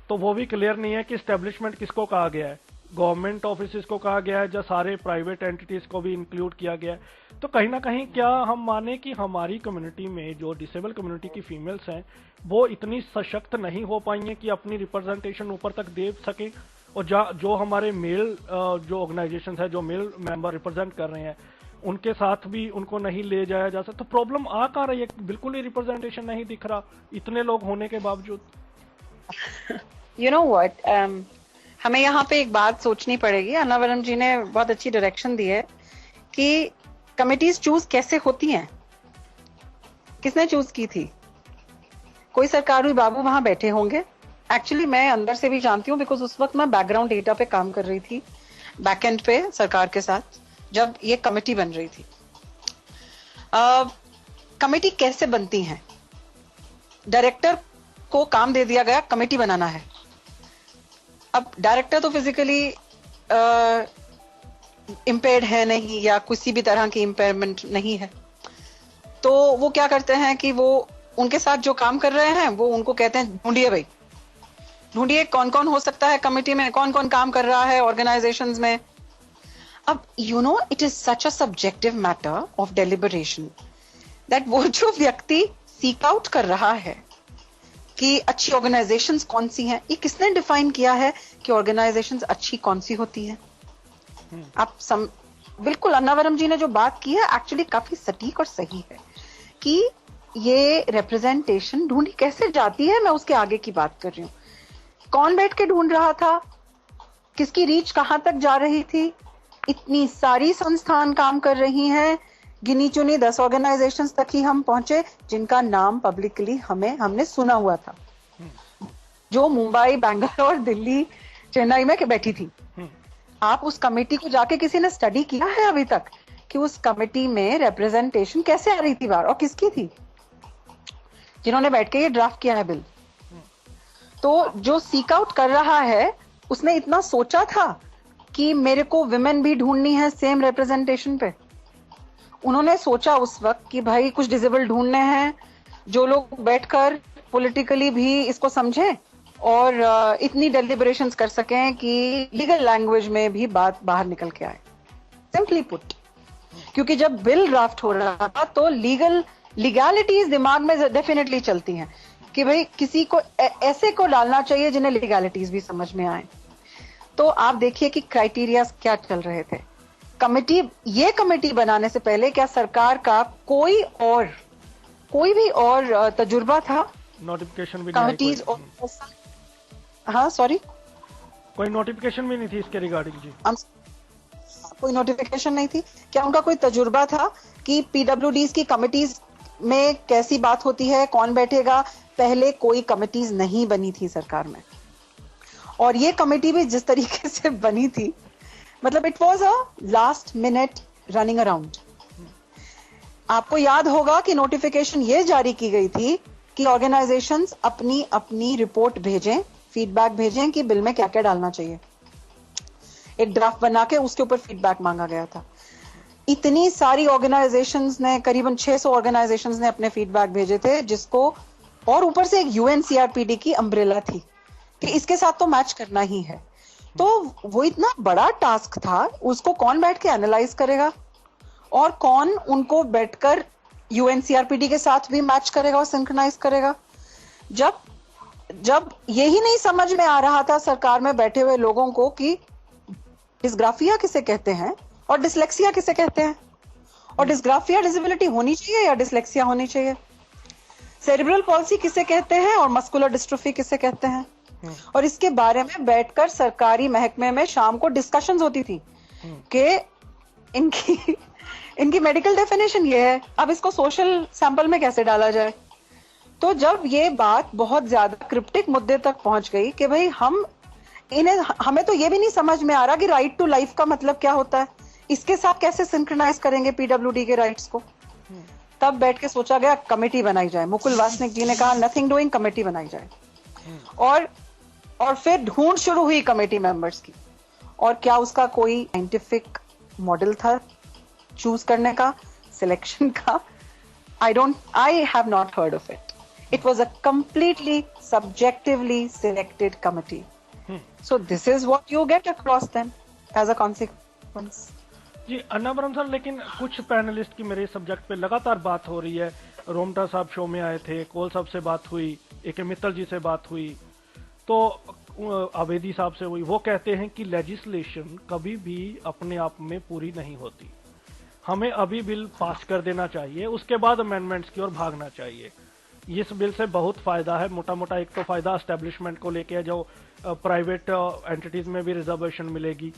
तो वो भी क्लियर नहीं है कि एस्टेब्लिशमेंट किसको कहा गया है, गवर्नमेंट ऑफिस को कहा गया है या सारे प्राइवेट एंटिटीज को भी इंक्लूड किया गया है। तो कहीं ना कहीं क्या हम माने कि हमारी कम्युनिटी में जो डिसेबल कम्युनिटी की फीमेल्स हैं वो इतनी सशक्त नहीं हो पाई हैं कि अपनी रिप्रेजेंटेशन ऊपर तक दे सकें, और जो हमारे मेल जो ऑर्गेनाइजेशन है, जो मेल मेंबर रिप्रेजेंट कर रहे हैं, उनके साथ भी उनको नहीं ले जाया जा सकता। तो प्रॉब्लम आ कहाँ रही है? बिल्कुल ही रिप्रेजेंटेशन नहीं दिख रहा इतने लोग होने के बावजूद। You know what? हमें यहाँ पे एक बात सोचनी पड़ेगी। अन्नावरम जी ने बहुत अच्छी डायरेक्शन दी है कि कमिटीज चूज कैसे होती हैं, किसने चूज की थी? कोई सरकारी बाबू वहां बैठे होंगे। एक्चुअली मैं अंदर से भी जानती हूँ, बिकॉज उस वक्त मैं बैकग्राउंड डेटा पे काम कर रही थी, बैकएंड पे सरकार के साथ, जब ये कमेटी बन रही थी। कमेटी कैसे बनती है? डायरेक्टर को काम दे दिया गया कमेटी बनाना है। अब डायरेक्टर तो फिजिकली इम्पेयर्ड है नहीं, या किसी भी तरह की इम्पेयरमेंट नहीं है, तो वो क्या करते हैं कि वो उनके साथ जो काम कर रहे हैं वो उनको कहते हैं ढूंढिए भाई, ढूंढिए कौन कौन हो सकता है कमेटी में, कौन कौन काम कर रहा है ऑर्गेनाइजेशंस में। अब you know it is such a subjective matter of deliberation that वो जो व्यक्ति सीक आउट कर रहा है कि अच्छी ऑर्गेनाइजेशंस कौन सी हैं, ये किसने डिफाइन किया है कि ऑर्गेनाइजेशंस अच्छी कौन सी होती है? आप बिल्कुल अन्नावरम जी ने जो बात की है एक्चुअली काफी सटीक और सही है कि ये रिप्रेजेंटेशन ढूंढी कैसे जाती है। मैं उसके आगे की बात कर रही हूँ, कौन बैठ के ढूंढ रहा था, किसकी रीच कहां तक जा रही थी। इतनी सारी संस्थान काम कर रही हैं, गिनी चुनी 10 ऑर्गेनाइजेशंस तक ही हम पहुंचे जिनका नाम पब्लिकली हमने सुना हुआ था, जो मुंबई, बैंगलोर, दिल्ली, चेन्नई में बैठी थी। आप उस कमेटी को जाके किसी ने स्टडी किया है अभी तक कि उस कमेटी में रिप्रेजेंटेशन कैसे आ रही थी बाहर, और किसकी थी? जिन्होंने बैठ के ये ड्राफ्ट किया है बिल। तो जो सीक आउट कर रहा है उसने इतना सोचा था कि मेरे को विमेन भी ढूंढनी है सेम रिप्रेजेंटेशन पे। उन्होंने सोचा उस वक्त कि भाई कुछ डिसेबल ढूंढने हैं जो लोग बैठकर पॉलिटिकली भी इसको समझें और इतनी डेलिब्रेशंस कर सकें कि लीगल लैंग्वेज में भी बात बाहर निकल के आए। सिंपली पुट, क्योंकि जब बिल ड्राफ्ट हो रहा था तो लीगैलिटीज दिमाग में डेफिनेटली चलती हैं कि भाई किसी को ऐसे को डालना चाहिए जिन्हें लीगैलिटीज भी समझ में आए। तो आप देखिए कि क्राइटेरिया क्या चल रहे थे। ये कमेटी बनाने से पहले क्या सरकार का कोई भी और तजुर्बा था? नोटिफिकेशन भी कमिटीज नहीं, हाँ सॉरी, कोई नोटिफिकेशन भी नहीं थी इसके रिगार्डिंग जी। कोई नोटिफिकेशन नहीं थी। क्या उनका कोई तजुर्बा था कि पीडब्ल्यूडीज की कमिटीज में कैसी बात होती है, कौन बैठेगा? पहले कोई कमिटीज नहीं बनी थी सरकार में, और ये कमेटी भी जिस तरीके से बनी थी, मतलब it was a last minute running around. आपको याद होगा कि नोटिफिकेशन ये जारी की गई थी कि ऑर्गेनाइजेशंस अपनी अपनी रिपोर्ट भेजें, फीडबैक भेजें कि बिल में क्या क्या डालना चाहिए। एक ड्राफ्ट बना के उसके ऊपर फीडबैक मांगा गया था। इतनी सारी ऑर्गेनाइजेशंस ने, करीबन 600 ऑर्गेनाइजेशंस ने अपने फीडबैक भेजे थे, जिसको और ऊपर से एक यूएनसीआरपीडी की अम्ब्रेला थी कि इसके साथ तो मैच करना ही है। तो वो इतना बड़ा टास्क था, उसको कौन बैठ के एनालाइज करेगा और कौन उनको बैठकर यूएनसीआरपीडी के साथ भी मैच करेगा और सिंक्रोनाइज करेगा। जब यही नहीं समझ में आ रहा था सरकार में बैठे हुए लोगों को कि डिस्ग्राफिया किसे कहते हैं और डिसलेक्सिया किसे कहते हैं, और डिस्ग्राफिया डिसेबिलिटी होनी चाहिए या डिसलेक्सिया होनी चाहिए, सेरिब्रल पॉल्सी किसे कहते हैं और मस्कुलर डिस्ट्रोफी किसे कहते हैं, और इसके बारे में बैठकर सरकारी महकमे में शाम को डिस्कशंस होती थी कि इनकी मेडिकल डेफिनेशन ये है, अब इसको सोशल सैंपल में कैसे डाला जाए। तो जब ये बात बहुत ज्यादा क्रिप्टिक मुद्दे तक पहुंच गई कि भाई हमें तो ये भी नहीं समझ में आ रहा कि राइट टू लाइफ का मतलब क्या होता है, इसके साथ कैसे सिंक्रोनाइज करेंगे पीडब्ल्यूडी के राइट्स को, तब बैठ के सोचा गया कमेटी बनाई जाए। मुकुल वासनिक जी ने कहा नथिंग डूइंग, कमेटी बनाई जाए। और फिर ढूंढ शुरू हुई कमेटी मेंबर्स की, और क्या उसका कोई साइंटिफिक मॉडल था चूज करने का, सिलेक्शन का? I have not heard of it. It was a completely subjectively selected committee. So this is what you get across then as a consequence. Ji Annavaram sir, लेकिन कुछ पैनलिस्ट की मेरे सब्जेक्ट पे लगातार बात हो रही है। रोमटा साहब शो में आए थे, कोल साहब से बात हुई, ए.के. मित्तल जी से बात हुई, तो अवेदी साहब से हुई। वो कहते हैं कि लेजिस्लेशन कभी भी अपने आप में पूरी नहीं होती, हमें अभी बिल पास कर देना चाहिए, उसके बाद अमेंडमेंट्स की ओर भागना चाहिए। इस बिल से बहुत फायदा है, मोटा मोटा एक तो फायदा एस्टेब्लिशमेंट को लेके है, जो प्राइवेट एंटिटीज में भी रिजर्वेशन मिलेगी,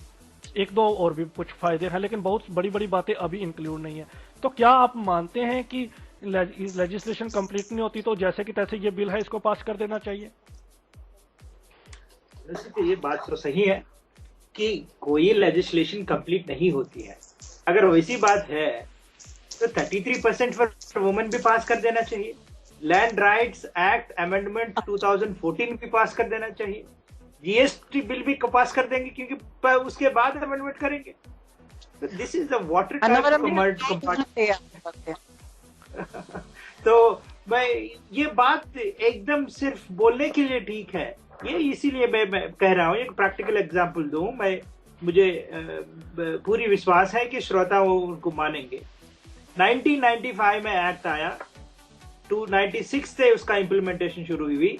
एक दो और भी कुछ फायदे हैं, लेकिन बहुत बड़ी बड़ी बातें अभी इंक्लूड नहीं है। तो क्या आप मानते हैं कि लेजिस्लेशन कंप्लीट नहीं होती तो जैसे कि तैसे ये बिल है इसको पास कर देना चाहिए? वैसे ये बात तो सही है कि कोई लेजिस्लेशन कंप्लीट नहीं होती है। अगर वैसी बात है तो 33% फॉर वुमेन भी पास कर देना चाहिए, लैंड राइट्स एक्ट अमेंडमेंट 2014 भी पास कर देना चाहिए, जीएसटी बिल भी पास कर देंगे क्योंकि उसके बाद अमेंडमेंट करेंगे। दिस इज द वाटर तो मैं ये बात एकदम सिर्फ बोलने के लिए ठीक है, ये इसीलिए मैं कह रहा हूँ। एक प्रैक्टिकल एग्जांपल दूं, मुझे पूरी विश्वास है कि श्रोता वो उनको मानेंगे। 1995 में एक्ट आया, 296 से उसका इम्प्लीमेंटेशन शुरू हुई।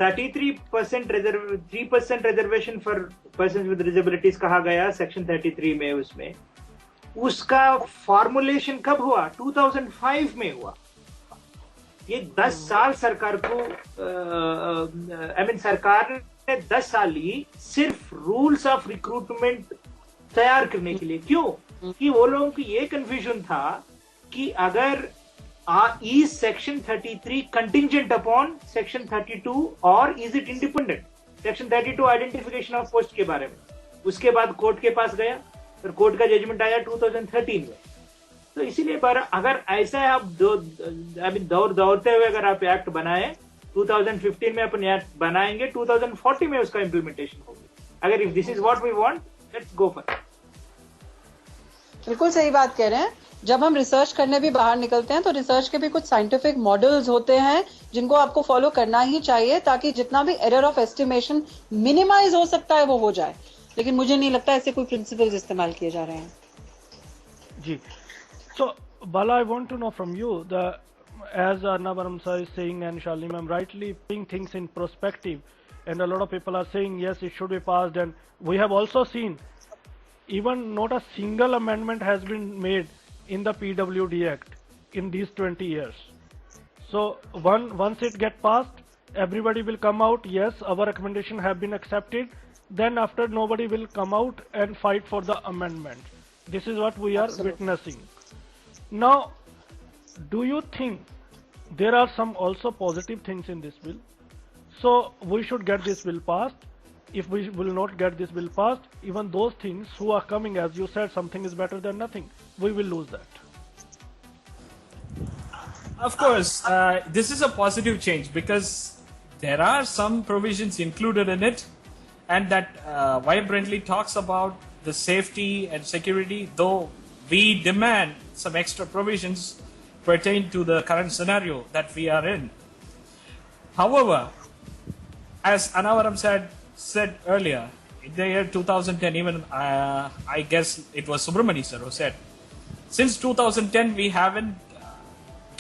3% reservation for person with disabilities कहा गया सेक्शन 33 में। उसमें उसका फॉर्मुलेशन कब हुआ? 2005 में हुआ। ये 10 साल सरकार को सरकार ने 10 साल ली सिर्फ रूल्स ऑफ रिक्रूटमेंट तैयार करने के लिए। क्यों? कि वो लोगों को ये कंफ्यूजन था कि अगर is section 33 contingent upon section 32 or is it independent? section 32 identification of post के बारे में, उसके बाद कोर्ट के पास गया, फिर कोर्ट का जजमेंट आया 2013 में। तो इसीलिए पर अगर ऐसा है, आप दौड़ते हुए अगर आप एक्ट बनाए 2015 में अपन एक्ट बनाएंगे, 2040 में उसका इम्प्लीमेंटेशन होगी। अगर if this is what we want, let's go for. बिल्कुल सही बात कह रहे हैं। जब हम रिसर्च करने भी बाहर निकलते हैं तो रिसर्च के भी कुछ साइंटिफिक मॉडल्स होते हैं जिनको आपको फॉलो करना ही चाहिए, ताकि जितना भी एरर ऑफ एस्टिमेशन मिनिमाइज हो सकता है वो हो जाए। लेकिन मुझे नहीं लगता ऐसे कोई प्रिंसिपल्स इस्तेमाल किए जा रहे हैं। जी, so Bala, I want to know from you, as Annavaram sir is saying and Shalini ma'am rightly putting things in perspective, and a lot of people are saying yes, it should be passed, and we have also seen even not a single amendment has been made in the PWD Act in these 20 years. So once it get passed, everybody will come out, yes, our recommendation have been accepted. Then after, nobody will come out and fight for the amendment. This is what we are witnessing. Now, do you think there are some also positive things in this bill? So we should get this bill passed. If we will not get this bill passed, even those things who are coming, as you said, something is better than nothing, we will lose that. Of course, this is a positive change because there are some provisions included in it, and that vibrantly talks about the safety and security, though we demand some extra provisions pertain to the current scenario that we are in. However, as Anavaram said earlier, in the year 2010, even I guess it was Subramani sir who said, since 2010 we haven't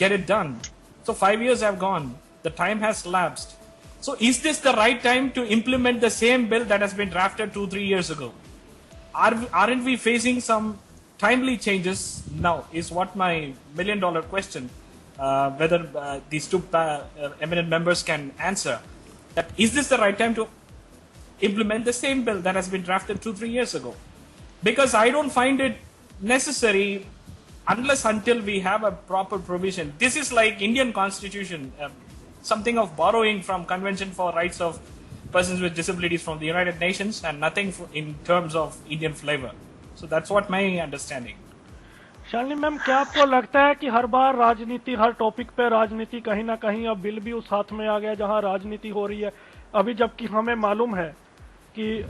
get it done. So 5 years have gone. The time has lapsed. So is this the right time to implement the same bill that has been drafted 2-3 years ago? Aren't we facing some timely changes now? Is what my $1 million question. Whether these two eminent members can answer. That is this the right time to implement the same bill that has been drafted 2-3 years ago? Because I don't find it necessary unless until we have a proper provision. This is like Indian Constitution, something of borrowing from Convention for Rights of Persons with Disabilities from the United Nations, and nothing in terms of Indian flavor. So that's what my understanding. Shalini ma'am, क्या आपको लगता है कि हर बार राजनीति, हर topic पे राजनीति, कहीं ना कहीं अब बिल भी उस हाथ में आ गया जहां राजनीति हो रही है? अभी जबकि हमें मालूम है कि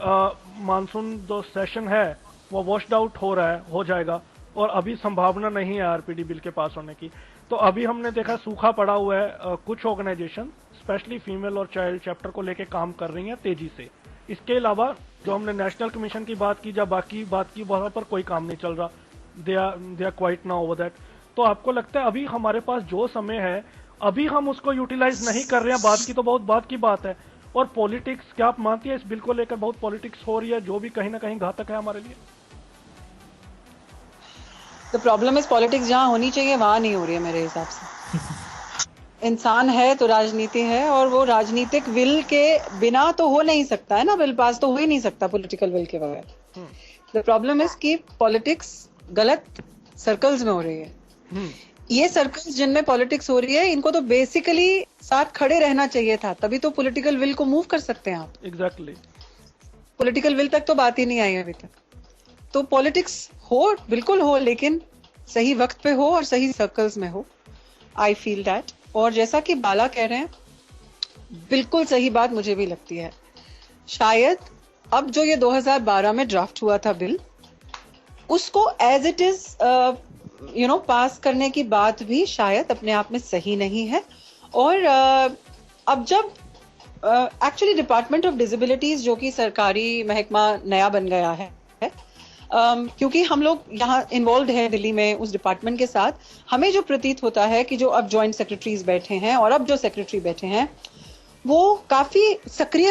मानसून जो सेशन है वो वॉश्ड आउट हो रहा है, हो जाएगा, और अभी संभावना नहीं है आरपीडी बिल के पास होने की। तो अभी हमने देखा सूखा पड़ा हुआ है। कुछ ऑर्गेनाइजेशन स्पेशली फीमेल और चाइल्ड चैप्टर को लेके काम कर रही हैं तेजी से। इसके अलावा जो हमने नेशनल कमीशन की बात की, जब बाकी बात की, वहां पर कोई काम नहीं चल रहा। They are quite now over that. तो आपको लगता है अभी हमारे पास जो समय है, अभी हम उसको यूटिलाइज नहीं कर रहे हैं? बात की तो बहुत बात की बात है। और पॉलिटिक्स, क्या आप मानती है इस बिल को लेकर बहुत पॉलिटिक्स हो रही है, जो भी कहीं ना कहीं घातक है हमारे लिए? द प्रॉब्लम इज पॉलिटिक्स जहां होनी चाहिए वहां नहीं हो रही है मेरे हिसाब से। इंसान है तो राजनीति है, और वो राजनीतिक विल के बिना तो हो नहीं सकता है ना। बिल पास तो हो ही नहीं सकता पॉलिटिकल विल के बगैर। द प्रॉब्लम इज कि पॉलिटिक्स गलत सर्कल्स में हो रही है। ये सर्कल्स जिनमें पॉलिटिक्स हो रही है, इनको तो बेसिकली साथ खड़े रहना चाहिए था, तभी तो पॉलिटिकल विल को मूव कर सकते हैं आप। एग्जैक्टली। पॉलिटिकल विल तक तो बात ही नहीं आई अभी तक। तो पॉलिटिक्स हो, बिल्कुल हो, लेकिन सही वक्त पे हो और सही सर्कल्स में हो। I feel that. और जैसा कि बाला कह रहे हैं, बिल्कुल सही बात मुझे भी लगती है। शायद अब जो ये 2012 में ड्राफ्ट हुआ था बिल, उसको एज इट इज पास करने की बात भी शायद अपने आप में सही नहीं है। और अब जब एक्चुअली डिपार्टमेंट ऑफ डिसेबिलिटीज, जो कि सरकारी महकमा नया बन गया है, क्योंकि हम लोग यहाँ इन्वॉल्व हैं दिल्ली में उस डिपार्टमेंट के साथ, हमें जो प्रतीत होता है कि जो अब जॉइंट सेक्रेटरीज बैठे हैं और अब जो सेक्रेटरी बैठे हैं, वो काफी सक्रिय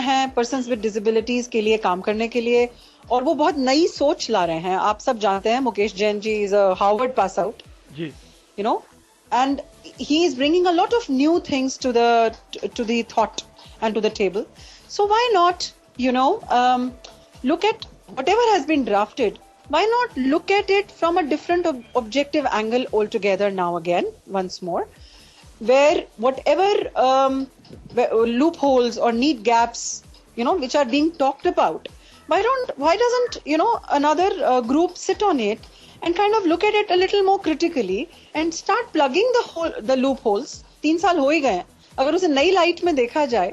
हैं पर्सन्स विद डिसेबिलिटीज के लिए काम करने के लिए, और वो बहुत नई सोच ला रहे हैं। आप सब जानते हैं Mukesh Jain ji is a Harvard pass out, you know, and he is bringing a lot of new things to the thought and to the table. So why not, look at whatever has been drafted. Why not look at it from a different objective angle altogether now again, once more, where whatever loopholes or need gaps, which are being talked about, why doesn't another group sit on it and kind of look at it a little more critically and start plugging the loopholes. 3 साल हो ही गए हैं, अगर उसे नई light में देखा जाए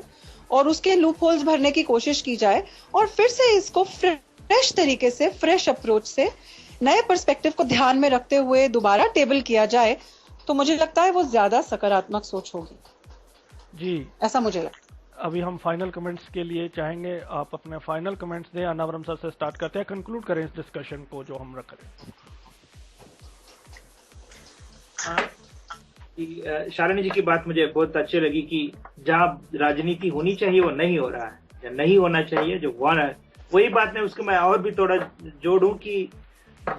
और उसके loopholes भरने की कोशिश की जाए, और फिर से इसको फ्रेश तरीके से, फ्रेश अप्रोच से, नए पर्सपेक्टिव को ध्यान में रखते हुए दोबारा टेबल किया जाए, तो मुझे लगता है वो ज्यादा सकारात्मक सोच होगी जी। ऐसा मुझे लगता है। अभी हम फाइनल कमेंट्स के लिए चाहेंगे आप अपने फाइनल कमेंट्स दें। अनावरम सर से स्टार्ट करते हैं, कंक्लूड करें इस डिस्कशन को जो हम रख रहे हैं। शालिनी जी की बात मुझे बहुत अच्छी लगी कि जहाँ राजनीति होनी चाहिए वो नहीं हो रहा है, या नहीं होना चाहिए जो हुआ है वही बात नहीं। उसको मैं और भी थोड़ा जोड़ूं कि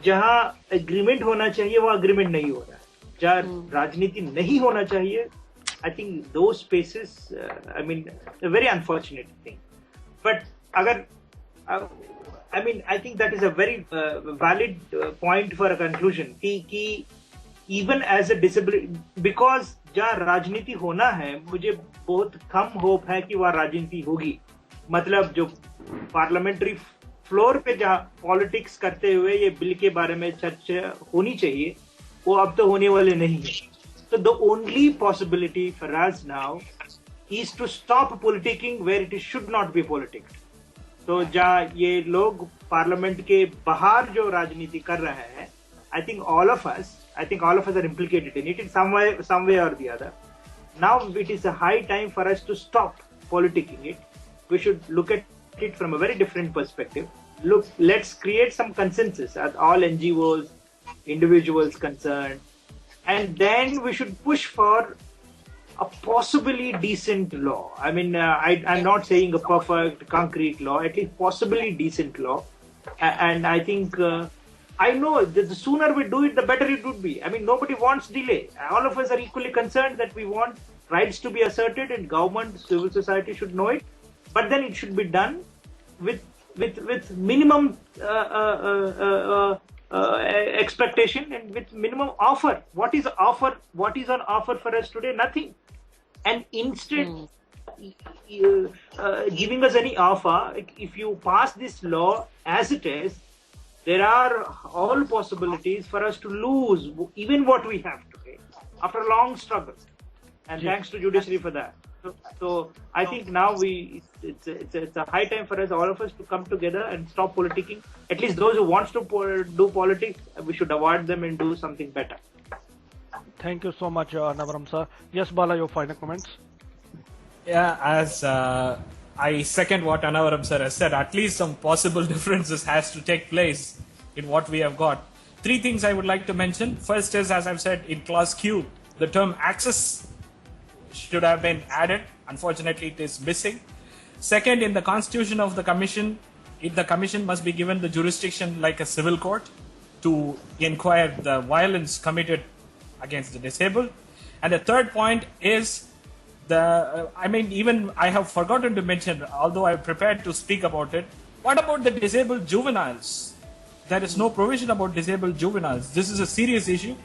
जहाँ एग्रीमेंट होना चाहिए वो एग्रीमेंट नहीं हो रहा है, जहाँ राजनीति नहीं होना चाहिए, I think those spaces, very unfortunate thing. But I think that is a very valid point for a conclusion. कि even as a disability, because जहाँ राजनीति होना है, मुझे बहुत कम होप है कि वह राजनीति होगी। मतलब जो पार्लियामेंट्री फ्लोर पे जहाँ पॉलिटिक्स करते हुए ये बिल के बारे में चर्चा होनी चाहिए, वो अब तो होने वाले नहीं है. So the only possibility for us now is to stop politicking where it should not be politicked. तो जहाँ ये लोग पार्लियामेंट के बाहर जो राजनीति कर रहे हैं, I think all of us are implicated in it in some way or the other. Now it is a high time for us to stop politicking it. We should look at it from a very different perspective. Look, let's create some consensus at all NGOs, individuals concerned, and then we should push for a possibly decent law. I mean, I'm not saying a perfect, concrete law, at least possibly decent law. And I think, I know that the sooner we do it, the better it would be. I mean, nobody wants delay. All of us are equally concerned that we want rights to be asserted, and government, civil society should know it. But then it should be done with minimum expectation and with minimum offer. What is offer? What is on offer for us today? Nothing. And instead, giving us any offer, if you pass this law as it is, there are all possibilities for us to lose even what we have today after a long struggle. And thanks to judiciary for that. So I think now it's a high time for us, all of us, to come together and stop politicking. At least those who wants to do politics, we should avoid them and do something better. Thank you so much, Navaram sir. Yes, Bala, your final comments. Yeah, as I second what Anavaram sir has said, at least some possible differences has to take place in what we have got. Three things I would like to mention. First is, as I've said, in clause Q, the term access should have been added. Unfortunately, it is missing. Second, in the constitution of the commission, the commission must be given the jurisdiction like a civil court to inquire the violence committed against the disabled. And the third point is even I have forgotten to mention, although I prepared to speak about it, what about the disabled juveniles? There is no provision about disabled juveniles. This is a serious issue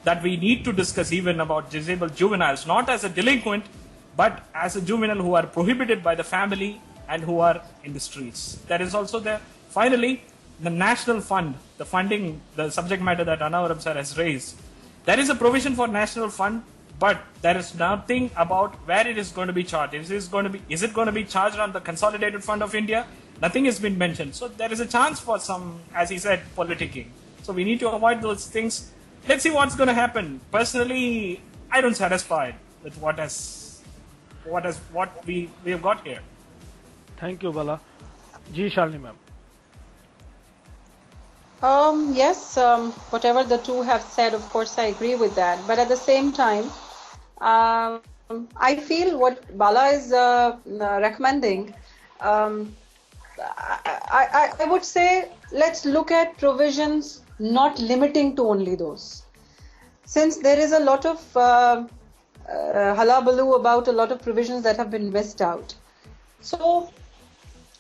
that we need to discuss, even about disabled juveniles, not as a delinquent, but as a juvenile who are prohibited by the family and who are in the streets. That is also there. Finally, the national fund, the funding, the subject matter that Anavaram sir has raised. There is a provision for national fund, but there is nothing about where it is going to be charged. Is it going to be charged on the Consolidated Fund of India? Nothing has been mentioned. So there is a chance for some, as he said, politicking. So we need to avoid those things. Let's see what's going to happen. Personally, I don't satisfied with what we have got here. Thank you, Bala. Ji, Shalini ma'am. Yes, whatever the two have said, of course, I agree with that. But at the same time, I feel what Bala is recommending, I would say let's look at provisions not limiting to only those. Since there is a lot of hullabaloo about a lot of provisions that have been missed out. So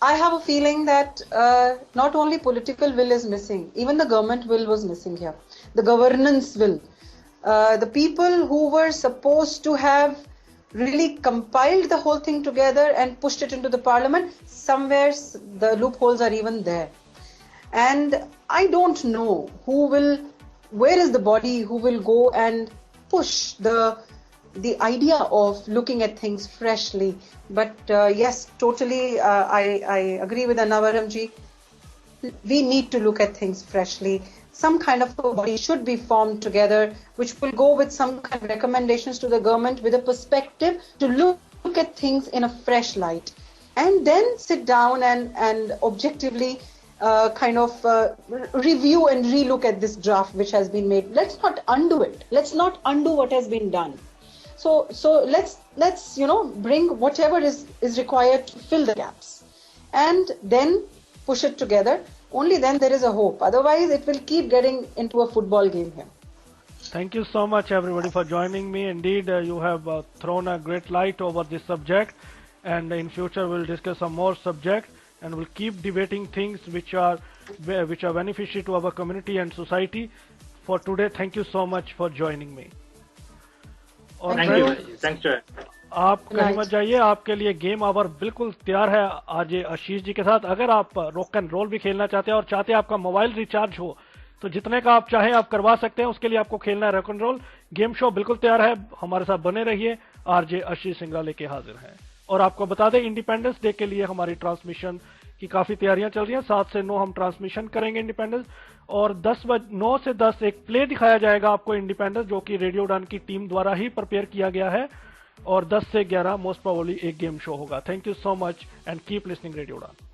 I have a feeling that not only political will is missing, even the government will was missing here. The governance will. The people who were supposed to have really compiled the whole thing together and pushed it into the parliament, somewhere the loopholes are even there. And I don't know where is the body who will go and push the idea of looking at things freshly. But yes, totally, I agree with Anavaram ji. We need to look at things freshly. Some kind of a body should be formed together, which will go with some kind of recommendations to the government with a perspective to look at things in a fresh light. And then sit down and objectively review and relook at this draft which has been made. Let's not undo it. Let's not undo what has been done. So let's bring whatever is required to fill the gaps, and then push it together. Only then there is a hope. Otherwise, it will keep getting into a football game here. Thank you so much, everybody, for joining me. Indeed, you have thrown a great light over this subject, and in future we'll discuss some more subjects, and we'll keep debating things which are beneficial to our community and society. For today, thank you so much for joining me. Thank you. Thanks, sir. आप कहीं मत जाइए, आपके लिए game over बिल्कुल तैयार है आज आशीष जी के साथ. अगर आप रॉक एंड रोल भी खेलना चाहते हैं और चाहते हैं आपका मोबाइल रिचार्ज हो, तो जितने का आप चाहें आप करवा सकते हैं, उसके लिए आपको खेलना है rock and roll. Game show बिल्कुल तैयार है, हमारे साथ बने रहिए। आरजे आशीष सिंगला लेके हाजिर हैं। और आपको बता दें इंडिपेंडेंस डे के लिए हमारी ट्रांसमिशन की काफी तैयारियां चल रही हैं। 7 से 9 हम ट्रांसमिशन करेंगे इंडिपेंडेंस, और 9 से 10 एक प्ले दिखाया जाएगा आपको इंडिपेंडेंस, जो कि रेडियो डन की टीम द्वारा ही प्रिपेयर किया गया है। और 10 से 11 मोस्ट प्रोबेबली एक गेम शो होगा। Thank you so much and keep listening radio done.